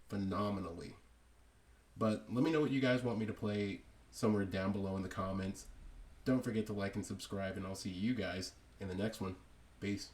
phenomenally. But let me know what you guys want me to play somewhere down below in the comments. Don't forget to like and subscribe, and I'll see you guys in the next one. Peace.